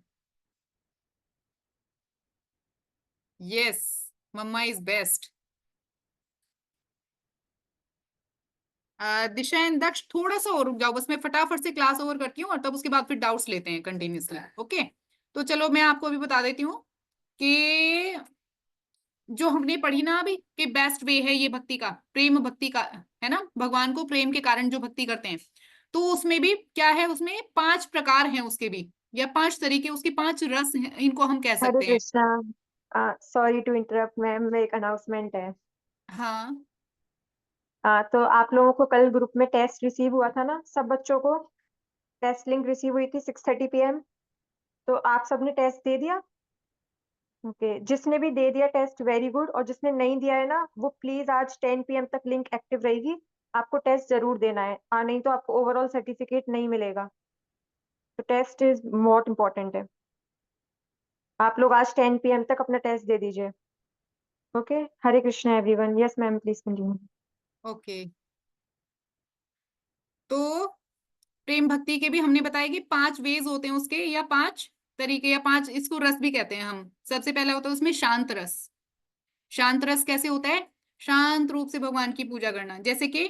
Yes, mamma is best. Disha and Daksh थोड़ा सा और रुक जाओ, बस मैं फटाफट से क्लास ओवर करती हूँ और तब उसके बाद फिर डाउट्स लेते हैं कंटिन्यूसली। ओके, तो चलो मैं आपको अभी बता देती हूँ कि जो हमने पढ़ी ना अभी कि बेस्ट वे है ये भक्ति का, प्रेम भक्ति का, है ना, भगवान को प्रेम के कारण जो भक्ति करते हैं, तो उसमें भी क्या है, उसमें 5 प्रकार हैं उसके भी, या 5 तरीके, उसके 5 रस हैं, इनको हम कह हरे सकते हैं। Krishna, sorry to interrupt ma'am, एक अनाउंसमेंट है। हाँ, तो आप लोगों को कल ग्रुप में टेस्ट रिसीव हुआ था ना, सब बच्चों को टेस्ट लिंक रिसीव हुई थी 6:30 PM। तो आप सबने टेस्ट दे दिया? ओके, जिसने भी दे दिया टेस्ट वेरी गुड, और जिसने नहीं दिया है ना, वो प्लीज आज 10 PM तक लिंक एक्टिव रहेगी, आपको टेस्ट जरूर देना है, नहीं तो आपको ओवरऑल सर्टिफिकेट नहीं मिलेगा। तो टेस्ट इज बहुत इंपॉर्टेंट है, आप लोग आज 10 PM तक अपना टेस्ट दे दीजिए। Okay, Hare Krishna everyone. Yes ma'am, please continue. Okay, तो प्रेम भक्ति के भी हमने बताया कि 5 वेज होते हैं उसके, या 5 तरीके, या 5, इसको रस भी कहते हैं हम। सबसे पहला होता है उसमें शांत रस। शांत रस कैसे होता है, शांत रूप से भगवान की पूजा करना, जैसे कि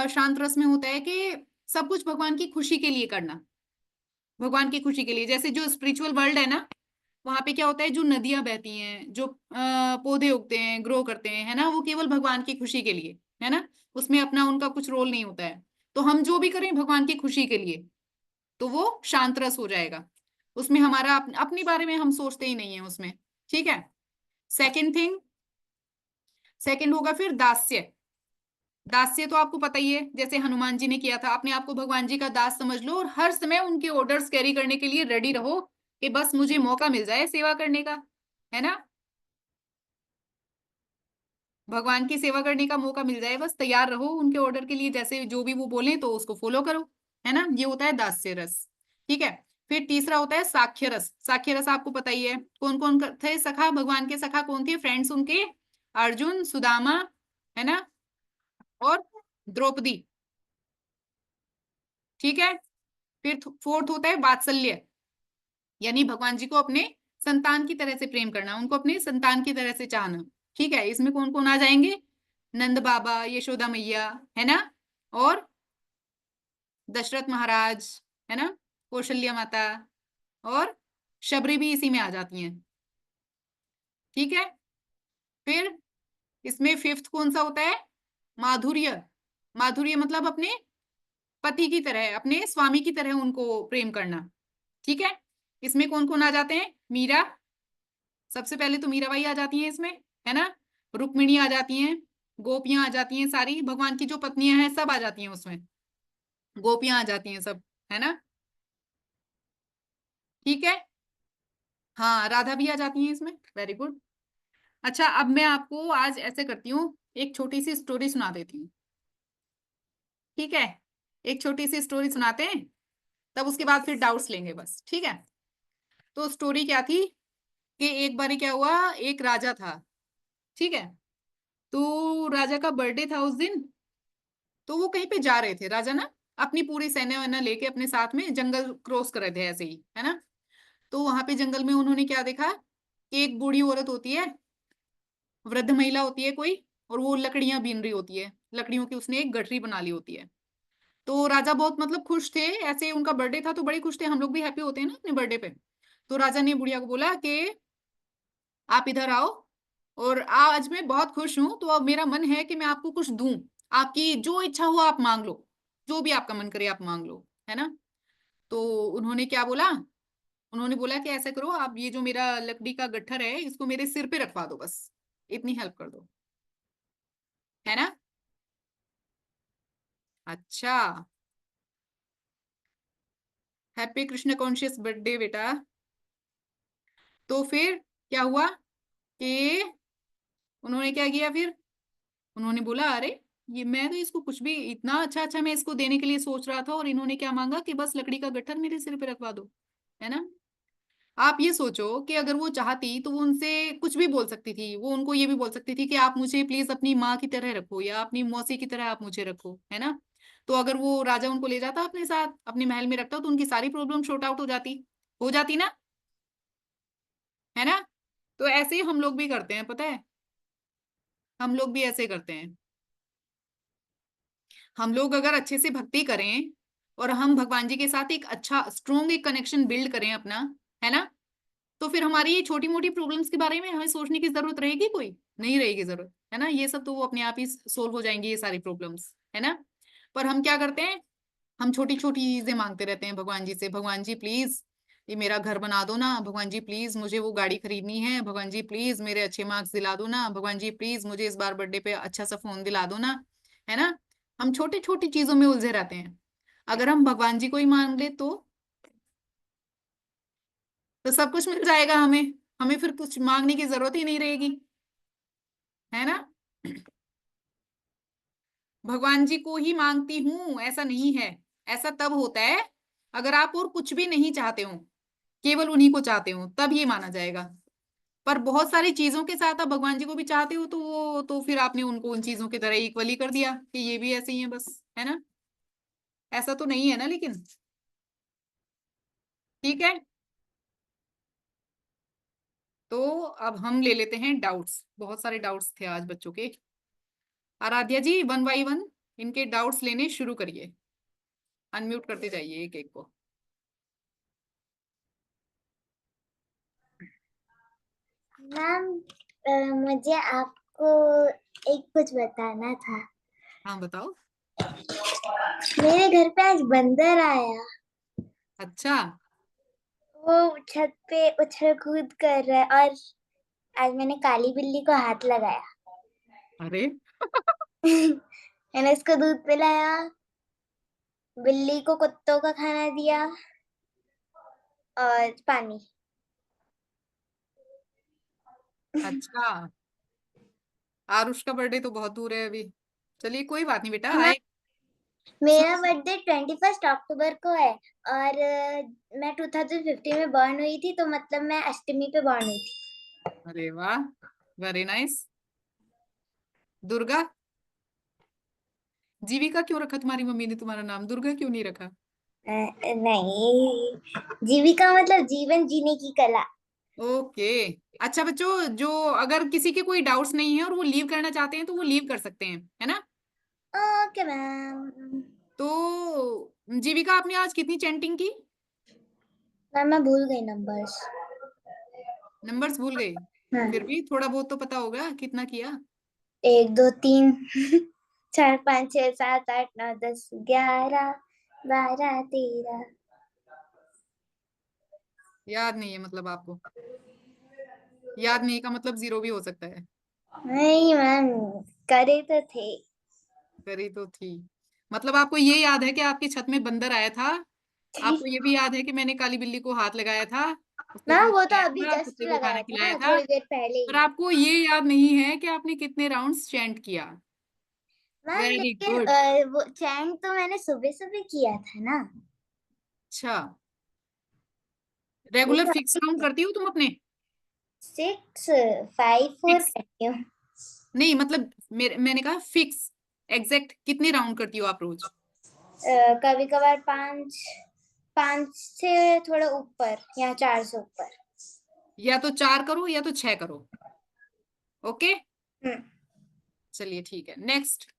शांत रस में होता है कि सब कुछ भगवान की खुशी के लिए करना, भगवान की खुशी के लिए, जैसे जो स्पिरिचुअल वर्ल्ड है ना, वहां पे क्या होता है, जो नदियां बहती हैं, जो पौधे उगते हैं, ग्रो करते हैं, है ना, वो केवल भगवान की खुशी के लिए, है ना, उसमें अपना उनका कुछ रोल नहीं होता है। तो हम जो भी करें भगवान की खुशी के लिए, तो वो शांत रस हो जाएगा, उसमें हमारा अपने बारे में हम सोचते ही नहीं है उसमें। ठीक है। सेकंड थिंग, सेकंड होगा फिर दास्य। दास्य तो आपको पता ही है, जैसे हनुमान जी ने किया था, अपने आप को भगवान जी का दास समझ लो और हर समय उनके ऑर्डर्स कैरी करने के लिए रेडी रहो कि बस मुझे मौका मिल जाए सेवा करने का, है ना, भगवान की सेवा करने का मौका मिल जाए, बस तैयार रहो उनके ऑर्डर के लिए, जैसे जो भी वो बोले तो उसको फॉलो करो, है ना। ये होता है दास्य रस। ठीक है। फिर तीसरा होता है साख्य रस। साख्य रस आपको पता ही है, कौन कौन थे सखा, भगवान के सखा कौन थे, फ्रेंड्स उनके, अर्जुन, सुदामा, है ना, और द्रौपदी। ठीक है। फिर फोर्थ होता है वात्सल्य, यानी भगवान जी को अपने संतान की तरह से प्रेम करना, उनको अपने संतान की तरह से चाहना। ठीक है। इसमें कौन कौन आ जाएंगे, नंद बाबा, यशोदा मैया, है ना, और दशरथ महाराज, है ना, कौशल्या माता, और शबरी भी इसी में आ जाती हैं। ठीक है। फिर इसमें फिफ्थ कौन सा होता है, माधुर्य। माधुर्य मतलब अपने पति की तरह, अपने स्वामी की तरह उनको प्रेम करना। ठीक है। इसमें कौन कौन आ जाते हैं, मीरा, सबसे पहले तो मीराबाई आ जाती हैं इसमें, है ना, रुक्मिणी आ जाती हैं, गोपियां आ जाती हैं, सारी भगवान की जो पत्नियां हैं सब आ जाती हैं उसमें, गोपियां आ जाती हैं सब, है ना। ठीक है। हाँ, राधा भी आ जाती हैं इसमें, वेरी गुड। अच्छा, अब मैं आपको आज ऐसे करती हूँ, एक छोटी सी स्टोरी सुना देती हूँ। ठीक है। एक छोटी सी स्टोरी सुनाते हैं, तब उसके बाद फिर डाउट्स लेंगे बस। ठीक है। तो स्टोरी क्या थी कि एक बारी क्या हुआ, एक राजा था। ठीक है। तो राजा का बर्थडे था उस दिन, तो वो कहीं पे जा रहे थे राजा ना, अपनी पूरी सेना वेना लेके अपने साथ में जंगल क्रॉस कर रहे थे ऐसे ही, है ना। तो वहां पे जंगल में उन्होंने क्या देखा कि एक बूढ़ी औरत होती है, वृद्ध महिला होती है कोई, और वो लकड़ियां बीन रही होती है, लकड़ियों की उसने एक गठरी बना ली होती है। तो राजा बहुत मतलब खुश थे, ऐसे उनका बर्थडे था तो बड़े खुश थे, हम लोग भी हैप्पी होते हैं ना अपने बर्थडे पे। तो राजा ने बुढ़िया को बोला कि आप इधर आओ, और आज मैं बहुत खुश हूं, तो अब मेरा मन है कि मैं आपको कुछ दूं, आपकी जो इच्छा हो आप मांग लो, जो भी आपका मन करे आप मांग लो, है ना। तो उन्होंने क्या बोला, उन्होंने बोला कि ऐसा करो, आप ये जो मेरा लकड़ी का गट्ठर है इसको मेरे सिर पे रखवा दो, बस इतनी हेल्प कर दो, है ना। अच्छा, हैप्पी कृष्ण कॉन्शियस बर्थडे बेटा। तो फिर क्या हुआ कि उन्होंने क्या किया फिर, उन्होंने बोला अरे, ये मैं तो इसको कुछ भी इतना अच्छा अच्छा मैं इसको देने के लिए सोच रहा था, और इन्होंने क्या मांगा कि बस लकड़ी का गट्ठर मेरे सिर पे रखवा दो, है ना। आप ये सोचो कि अगर वो चाहती तो वो उनसे कुछ भी बोल सकती थी, वो उनको ये भी बोल सकती थी कि आप मुझे प्लीज अपनी माँ की तरह रखो, या अपनी मौसी की तरह आप मुझे रखो, है ना। तो अगर वो राजा उनको ले जाता अपने साथ, अपने महल में रखता, तो उनकी सारी प्रॉब्लम शॉर्ट आउट हो जाती ना, है ना। तो ऐसे ही हम लोग भी करते हैं, पता है, हम लोग भी ऐसे करते हैं। हम लोग अगर अच्छे से भक्ति करें, और हम भगवान जी के साथ एक अच्छा स्ट्रोंग एक कनेक्शन बिल्ड करें अपना, है ना, तो फिर हमारी ये छोटी मोटी प्रॉब्लम्स के बारे में हमें सोचने की जरूरत रहेगी, कोई नहीं रहेगी जरूरत, है ना। ये सब तो वो अपने आप ही सोल्व हो जाएंगी ये सारी प्रॉब्लम्स, है ना। पर हम क्या करते हैं, हम छोटी छोटी चीजें मांगते रहते हैं भगवान जी से, भगवान जी प्लीज ये मेरा घर बना दो ना, भगवान जी प्लीज मुझे वो गाड़ी खरीदनी है, भगवान जी प्लीज मेरे अच्छे मार्क्स दिला दो ना, भगवान जी प्लीज मुझे इस बार बर्थडे पे अच्छा सा फोन दिला दो ना, है ना। हम छोटी छोटी चीजों में उलझे रहते हैं। अगर हम भगवान जी को ही मांग ले तो सब कुछ मिल जाएगा हमें, हमें फिर कुछ मांगने की जरूरत ही नहीं रहेगी, है ना। भगवान जी को ही मांगती हूं ऐसा नहीं है, ऐसा तब होता है अगर आप और कुछ भी नहीं चाहते हो, केवल उन्हीं को चाहते हो, तब ये माना जाएगा। पर बहुत सारी चीजों के साथ आप भगवान जी को भी चाहते हो, तो वो तो फिर आपने उनको उन चीजों की तरह इक्वली कर दिया कि ये भी ऐसे ही है बस, है ना। ऐसा तो नहीं है ना लेकिन। ठीक है। तो अब हम ले लेते हैं डाउट्स, बहुत सारे डाउट्स थे आज बच्चों के। आराध्या जी, वन बाई वन इनके डाउट्स लेने शुरू करिए, अनम्यूट करते जाइए एक एक को। मैम, मुझे आपको एक कुछ बताना था। हाँ बताओ। मेरे घर पे आज बंदर आया, अच्छा। वो छत पे उछल कूद कर रहा है, और आज मैंने काली बिल्ली को हाथ लगाया। अरे मैंने उसको दूध पिलाया, बिल्ली को कुत्तों का खाना दिया, और पानी। अच्छा, आरुष का बर्थडे तो बहुत दूर है अभी। चलिए कोई बात नहीं बेटा, हाँ, आए। मेरा सुनो, बर्थडे 21 अक्टूबर को है और मैं 2015 में बॉर्न हुई थी, तो मतलब मैं अष्टमी पे बॉर्न हुई थी। अरे वाह, वेरी नाइस। दुर्गा, जीविका क्यों रखा तुम्हारी मम्मी ने तुम्हारा नाम, दुर्गा क्यों नहीं रखा? नहीं, जीविका मतलब जीवन जीने की कला। ओके। अच्छा बच्चों, जो अगर किसी के कोई डाउट्स नहीं है और वो लीव करना चाहते हैं तो वो लीव कर सकते हैं, है ना? Okay ma'am. तो जीविका, आपने आज कितनी चैंटिंग की? मैम मैं भूल गई नंबर्स। नंबर्स भूल गई? हाँ, फिर भी थोड़ा बहुत तो पता होगा कितना किया। 1 2 3 4 5 6 7 8 9 10 11 12 13। याद नहीं है मतलब आपको? याद नहीं का मतलब जीरो भी हो सकता है। नहीं मैम, करे तो थे। करी तो थी। मतलब आपको ये याद है कि आपकी छत में बंदर आया था? आपको ये भी याद है कि मैंने काली बिल्ली को हाथ लगाया था, उसको मैम दूध वो तो पिलाया अभी था, जस्ट कुत्ते को खाना लगाया था खिलाया ना, था? थोड़ी देर पहले पर ही। आपको ये याद नहीं है कि आपने कितने राउंड्स चैंट किया। मैम वेरी लेकिन गुड। वो चैंट तो मैंने सुबह सुबह किया था ना। अच्छा, वो रेगुलर तो फिक्स काउंट करती हो तुम अपने? 6 5 4 फिक्स करती हूँ। नहीं, मतलब मैंने कहा फिक्स, एग्जैक्ट कितने राउंड करती हो आप रोज? कभी कभार 5 से थोड़ा ऊपर या 4 से ऊपर। या तो 4 करो या तो 6 करो। ओके, हम्म। चलिए ठीक है, नेक्स्ट।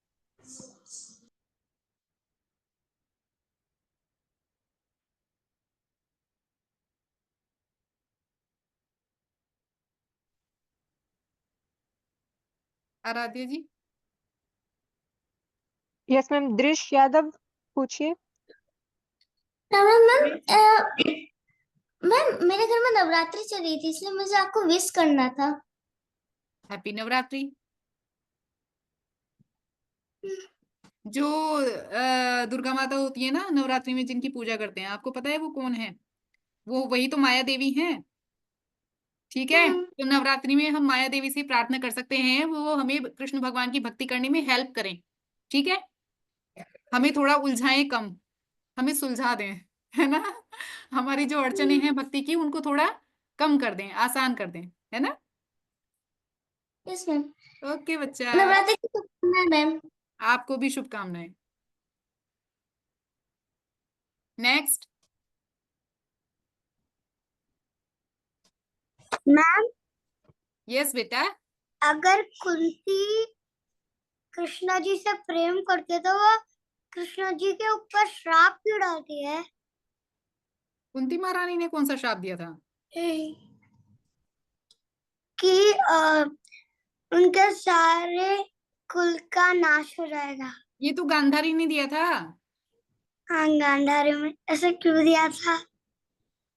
आराध्या जी। यस मैम, दृश्य यादव पूछिए। मैम मैम मैम मेरे घर में नवरात्रि चल रही थी, इसलिए मुझे आपको विश करना था। हैप्पी नवरात्रि। जो दुर्गा माता होती है ना नवरात्रि में, जिनकी पूजा करते हैं, आपको पता है वो कौन है? वो वही तो माया देवी हैं। ठीक है, तो नवरात्रि में हम माया देवी से प्रार्थना कर सकते हैं वो हमें कृष्ण भगवान की भक्ति करने में हेल्प करें। ठीक है, हमें थोड़ा उलझाएं कम, हमें सुलझा दें, है ना? हमारी जो अड़चने हैं भक्ति की, उनको थोड़ा कम कर दें, आसान कर दें, है ना? Yes ma'am. ओके बच्चा, नवरात्रि की शुभकामनाएं मैम। आपको भी शुभकामनाएं। नेक्स्ट। मैम यस बेटा। अगर कुंती कृष्णा जी से प्रेम करते तो वो कृष्णा जी के ऊपर श्राप क्यों डालती है? कुंती महारानी ने कौन सा श्राप दिया था? कि उनके सारे कुल का नाश हो जाएगा। ये तो गांधारी ने दिया था। हाँ, गांधारी में ऐसा क्यों दिया था?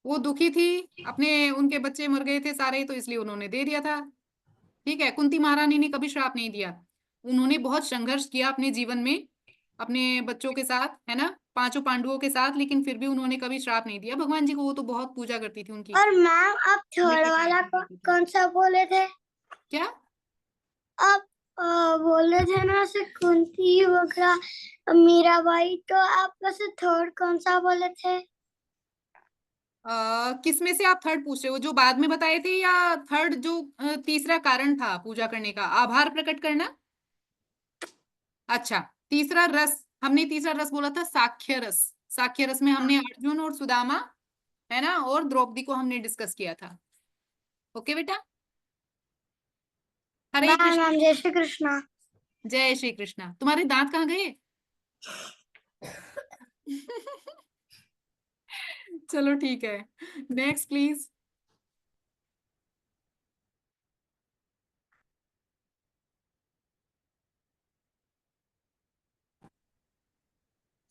वो दुखी थी, अपने उनके बच्चे मर गए थे सारे, तो इसलिए उन्होंने दे दिया था। ठीक है, कुंती महारानी ने कभी श्राप नहीं दिया। उन्होंने बहुत संघर्ष किया अपने जीवन में, अपने बच्चों के साथ, है ना, 5 पांडवों के साथ, लेकिन फिर भी उन्होंने कभी श्राप नहीं दिया भगवान जी को। वो तो बहुत पूजा करती थी उनकी, और मैम आप थर्ड हमेशा वाला प्रार्थना करती थी। कौन सा बोले थे? क्या? आप बोले थे ना से कुंती वगैरह मीराबाई, तो आप वैसे थर्ड कौन सा बोले थे? किस में से आप थर्ड पूछ रहे हो, जो बाद में बताए थे, या थर्ड जो तीसरा कारण था पूजा करने का, आभार प्रकट करना? अच्छा, तीसरा रस, हमने तीसरा रस बोला था साख्य रस। साख्य रस में हमने अर्जुन और सुदामा, है ना, और द्रौपदी को हमने डिस्कस किया था। ओके बेटा, हरे बाय कृष्ण। मैम, जय श्री कृष्णा। जय श्री कृष्णा। तुम्हारे दांत कहाँ गए? चलो ठीक है, नेक्स्ट प्लीज।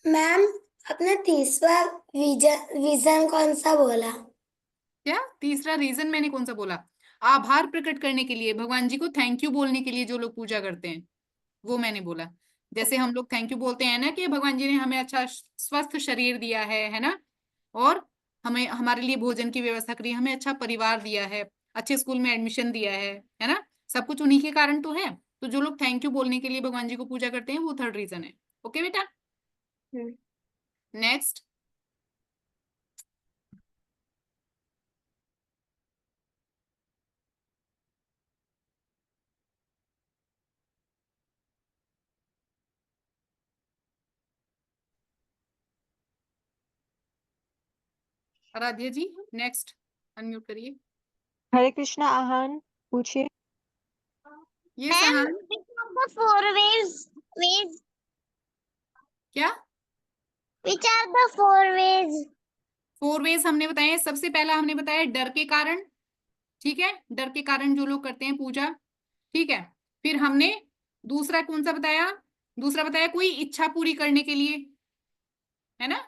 मैम अपने तीसरा विजन कौन सा बोला? क्या तीसरा रीजन मैंने कौन सा बोला? आभार प्रकट करने के लिए, भगवान जी को थैंक यू बोलने के लिए, जो लोग पूजा करते हैं, वो मैंने बोला। जैसे हम लोग थैंक यू बोलते हैं ना कि भगवान जी ने हमें अच्छा स्वस्थ शरीर दिया है ना, और हमें हमारे लिए भोजन की व्यवस्था करी, हमें अच्छा परिवार दिया है, अच्छे स्कूल में एडमिशन दिया है ना, सब कुछ उन्हीं के कारण तो है। तो जो लोग थैंक यू बोलने के लिए भगवान जी को पूजा करते हैं वो थर्ड रीजन है। ओके बेटा, नेक्स्ट। आराध्या जी नेक्स्ट, अनम्यूट करिए। हरे कृष्णा आहान, पूछिए। ये मैम, सहान the four ways. क्या, Which are the four ways? 4 veg हमने बताए। सबसे पहला हमने बताया डर के कारण, ठीक है, डर के कारण जो लोग करते हैं पूजा, ठीक है। फिर हमने दूसरा कौन सा बताया, दूसरा बताया कोई इच्छा पूरी करने के लिए, है ना,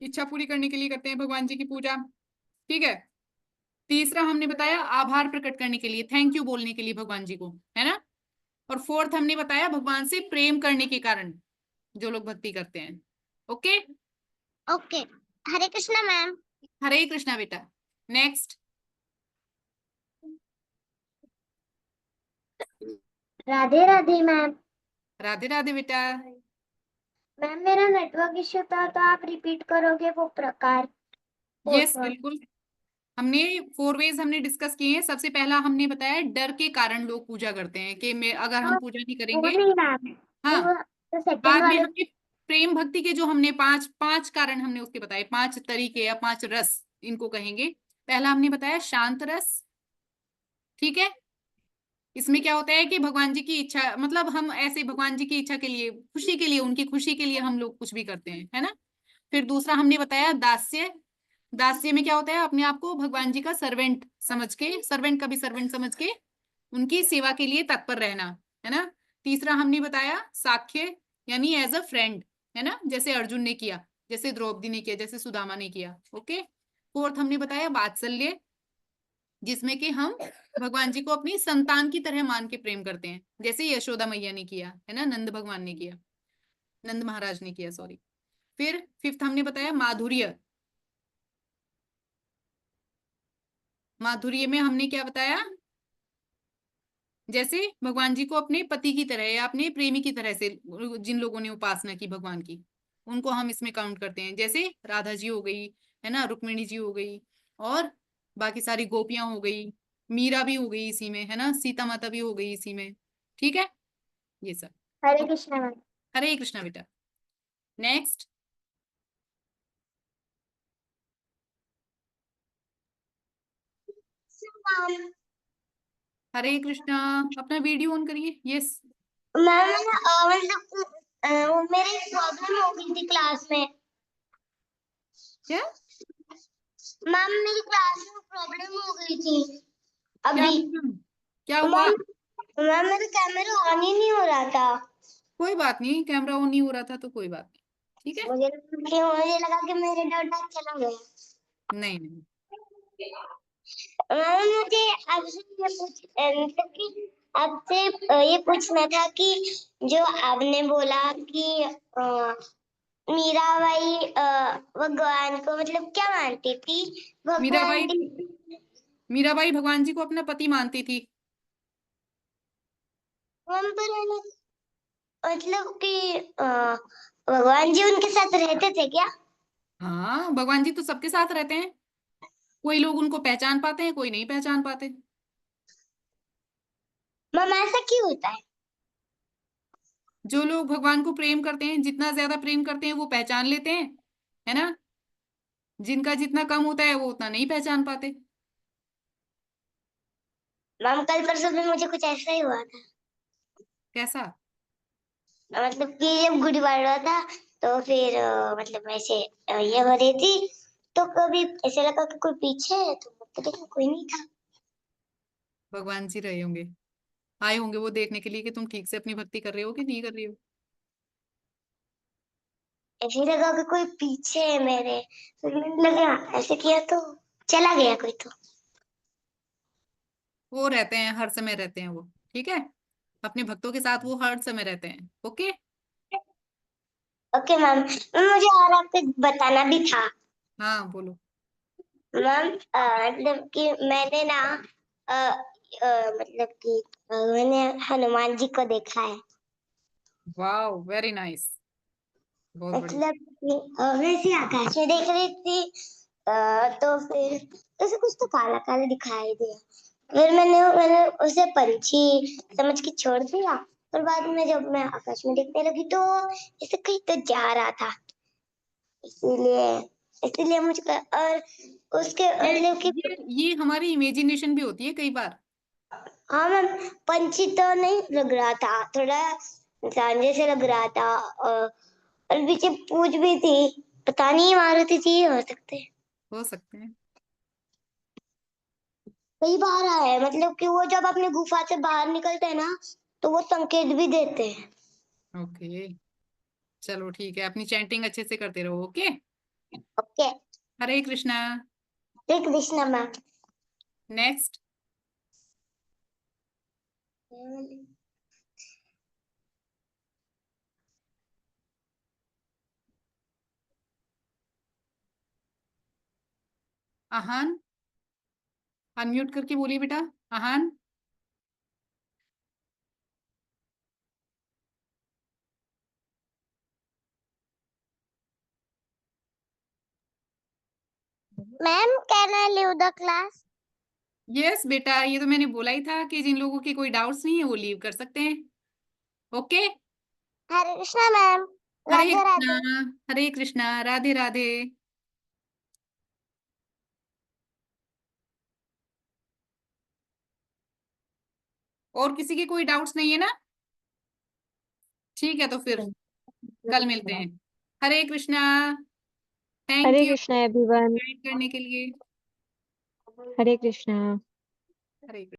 इच्छा पूरी करने के लिए करते हैं भगवान जी की पूजा, ठीक है। तीसरा हमने बताया आभार प्रकट करने के लिए, थैंक यू बोलने के लिए भगवान जी को, है ना। और फोर्थ हमने बताया भगवान से प्रेम करने के कारण जो लोग भक्ति करते हैं। Okay, Okay. Hare Krishna, ma'am. हरे कृष्णा बेटा, नेक्स्ट। राधे राधे मैम। राधे राधे बेटा। मैम, मेरा नेटवर्क इश्यू था तो आप रिपीट करोगे वो प्रकार? यस बिल्कुल, हमने 4 वेज हमने डिस्कस किए हैं। सबसे पहला हमने बताया डर के कारण लोग पूजा करते हैं कि अगर हम पूजा नहीं वो करेंगे। नहीं मैम, हाँ, तो सेकंड बाद में वाले। हमने प्रेम भक्ति के जो हमने पांच पांच कारण हमने उसके बताए, 5 तरीके या 5 रस इनको कहेंगे। पहला हमने बताया शांत रस, ठीक है। इसमें क्या होता है कि भगवान जी की इच्छा, मतलब हम ऐसे भगवान जी की इच्छा के लिए, खुशी के लिए, उनकी खुशी के लिए हम लोग कुछ भी करते हैं, है ना। फिर दूसरा हमने बताया दास्य। दास्य में क्या होता है, अपने आप को भगवान जी का सर्वेंट समझ के, सर्वेंट का भी सर्वेंट समझ के उनकी सेवा के लिए तत्पर रहना, है ना। तीसरा हमने बताया साख्य, यानी एज अ फ्रेंड, है ना, जैसे अर्जुन ने किया, जैसे द्रौपदी ने किया, जैसे सुदामा ने किया। ओके। फोर्थ हमने बताया वात्सल्य, जिसमें कि हम भगवान जी को अपनी संतान की तरह मान के प्रेम करते हैं, जैसे यशोदा मैया ने किया, है ना, नंद भगवान ने किया, नंद महाराज ने किया, सॉरी। फिर फिफ्थ हमने बताया माधुर्य। माधुर्य में हमने क्या बताया, जैसे भगवान जी को अपने पति की तरह या अपने प्रेमी की तरह से जिन लोगों ने उपासना की भगवान की, उनको हम इसमें काउंट करते हैं। जैसे राधा जी हो गई, है ना, रुक्मिणी जी हो गई, और बाकी सारी गोपियां हो गई, मीरा भी हो गई इसी में, है ना, सीता माता भी हो गई इसी में, ठीक है, ये सब। हरे कृष्णा मैम। हरे कृष्णा बेटा, नेक्स्ट। हरे कृष्णा, अपना वीडियो ऑन करिए। यस मैम, मतलब मेरी प्रॉब्लम हो गई थी क्लास में। क्या, मैम, मेरी क्लास में प्रॉब्लम हो गई थी क्या अभी। प्रॉब्लम, क्या हुआ। मैम, मेरा कैमरा ऑन ही नहीं हो रहा था। कोई बात नहीं, कैमरा ऑन नहीं हो रहा था तो कोई बात नहीं, ठीक है। मुझे लगा कि मेरे डाटा चला गया। नहीं नहीं, मैम, मुझे आपसे मतलब कि आपसे ये पूछना था कि जो आपने बोला कि मीराबाई भगवान को मतलब क्या मानती थी? भगवान मीराबाई, की। मीराबाई भगवान जी को अपना पति मानती थी। हम पर है ना, मतलब कि भगवान जी उनके साथ रहते थे क्या? हाँ, भगवान जी तो सबके साथ रहते हैं, कोई लोग उनको पहचान पाते हैं, कोई नहीं पहचान पाते। मैम, ऐसा क्यों होता है? जो लोग भगवान को प्रेम करते हैं, जितना ज्यादा प्रेम करते हैं वो पहचान लेते हैं, है ना। जिनका जितना कम होता है वो उतना नहीं पहचान पाते। मैम, कल परसों भी मुझे कुछ ऐसा ही हुआ था। कैसा, मतलब कि जब गुड़ी बार रहा था तो फिर मतलब ऐसे ये हो रही थी, तो कभी ऐसे लगा कि कोई पीछे है, तो देखा कोई नहीं था। भगवान जी रहे होंगे, आए होंगे वो देखने के लिए कि तुम ठीक से अपनी भक्ति कर रहे हो कि नहीं कर रही हो। ऐसे लगा कि कोई पीछे है मेरे, फिर मैंने लगा ऐसे किया तो चला गया कोई तो। वो रहते हैं, हर समय रहते हैं वो, ठीक है, अपने भक्तों के साथ वो हर समय रहते हैं। ओके, ओके मैम, मुझे और आपको बताना भी था। हाँ बोलो। मैम मतलब कि मैंने ना मतलब कि मैंने हनुमान जी को देखा है। वाओ, वेरी नाइस, बहुत बढ़िया। मतलब कि मैं ऐसे आकाश में देख रही थी तो फिर उसे कुछ तो काला काला दिखाई दिया। फिर मैंने मैंने उसे पंछी समझ के छोड़ दिया। और बाद में जब मैं आकाश में देखने लगी तो ऐसे कहीं तो जा रहा था। इसीलिए इसीलिए और उसके ये मतलब कि ये हमारी इमेजिनेशन भी होती है कई बार। हाँ मैम, पंछी तो नहीं लग रहा था, थोड़ा इंसान जैसे लग रहा था। और पीछे पूंछ भी थी। पता नहीं मारुति जी हो सकते हैं। हो सकते हैं। कई बार आया है मतलब कि वो जब अपने गुफा से बाहर निकलते हैं ना तो वो संकेत भी देते हैं। ओके, चलो ठीक है, अपनी चैंटिंग अच्छे से करते रहो। Okay, okay. Hare Krishna. Hare Krishna ma'am. Next, Aahan, unmute करके बोलिए बेटा। Aahan, ma'am can I leave the class? Yes बेटा, ये तो मैंने बोला ही था कि जिन लोगों के कोई डाउट्स नहीं है वो लीव कर सकते हैं। Okay, Hare Krishna ma'am. हरे राधे कृष्णा। राधे। हरे कृष्णा, राधे राधे। और किसी के कोई डाउट्स नहीं है ना? ठीक है, तो फिर कल मिलते हैं। Hare Krishna. Thank Hare you Krishna everyone. Guide करने के लिए। हरे कृष्णा। हरे कृष्णा।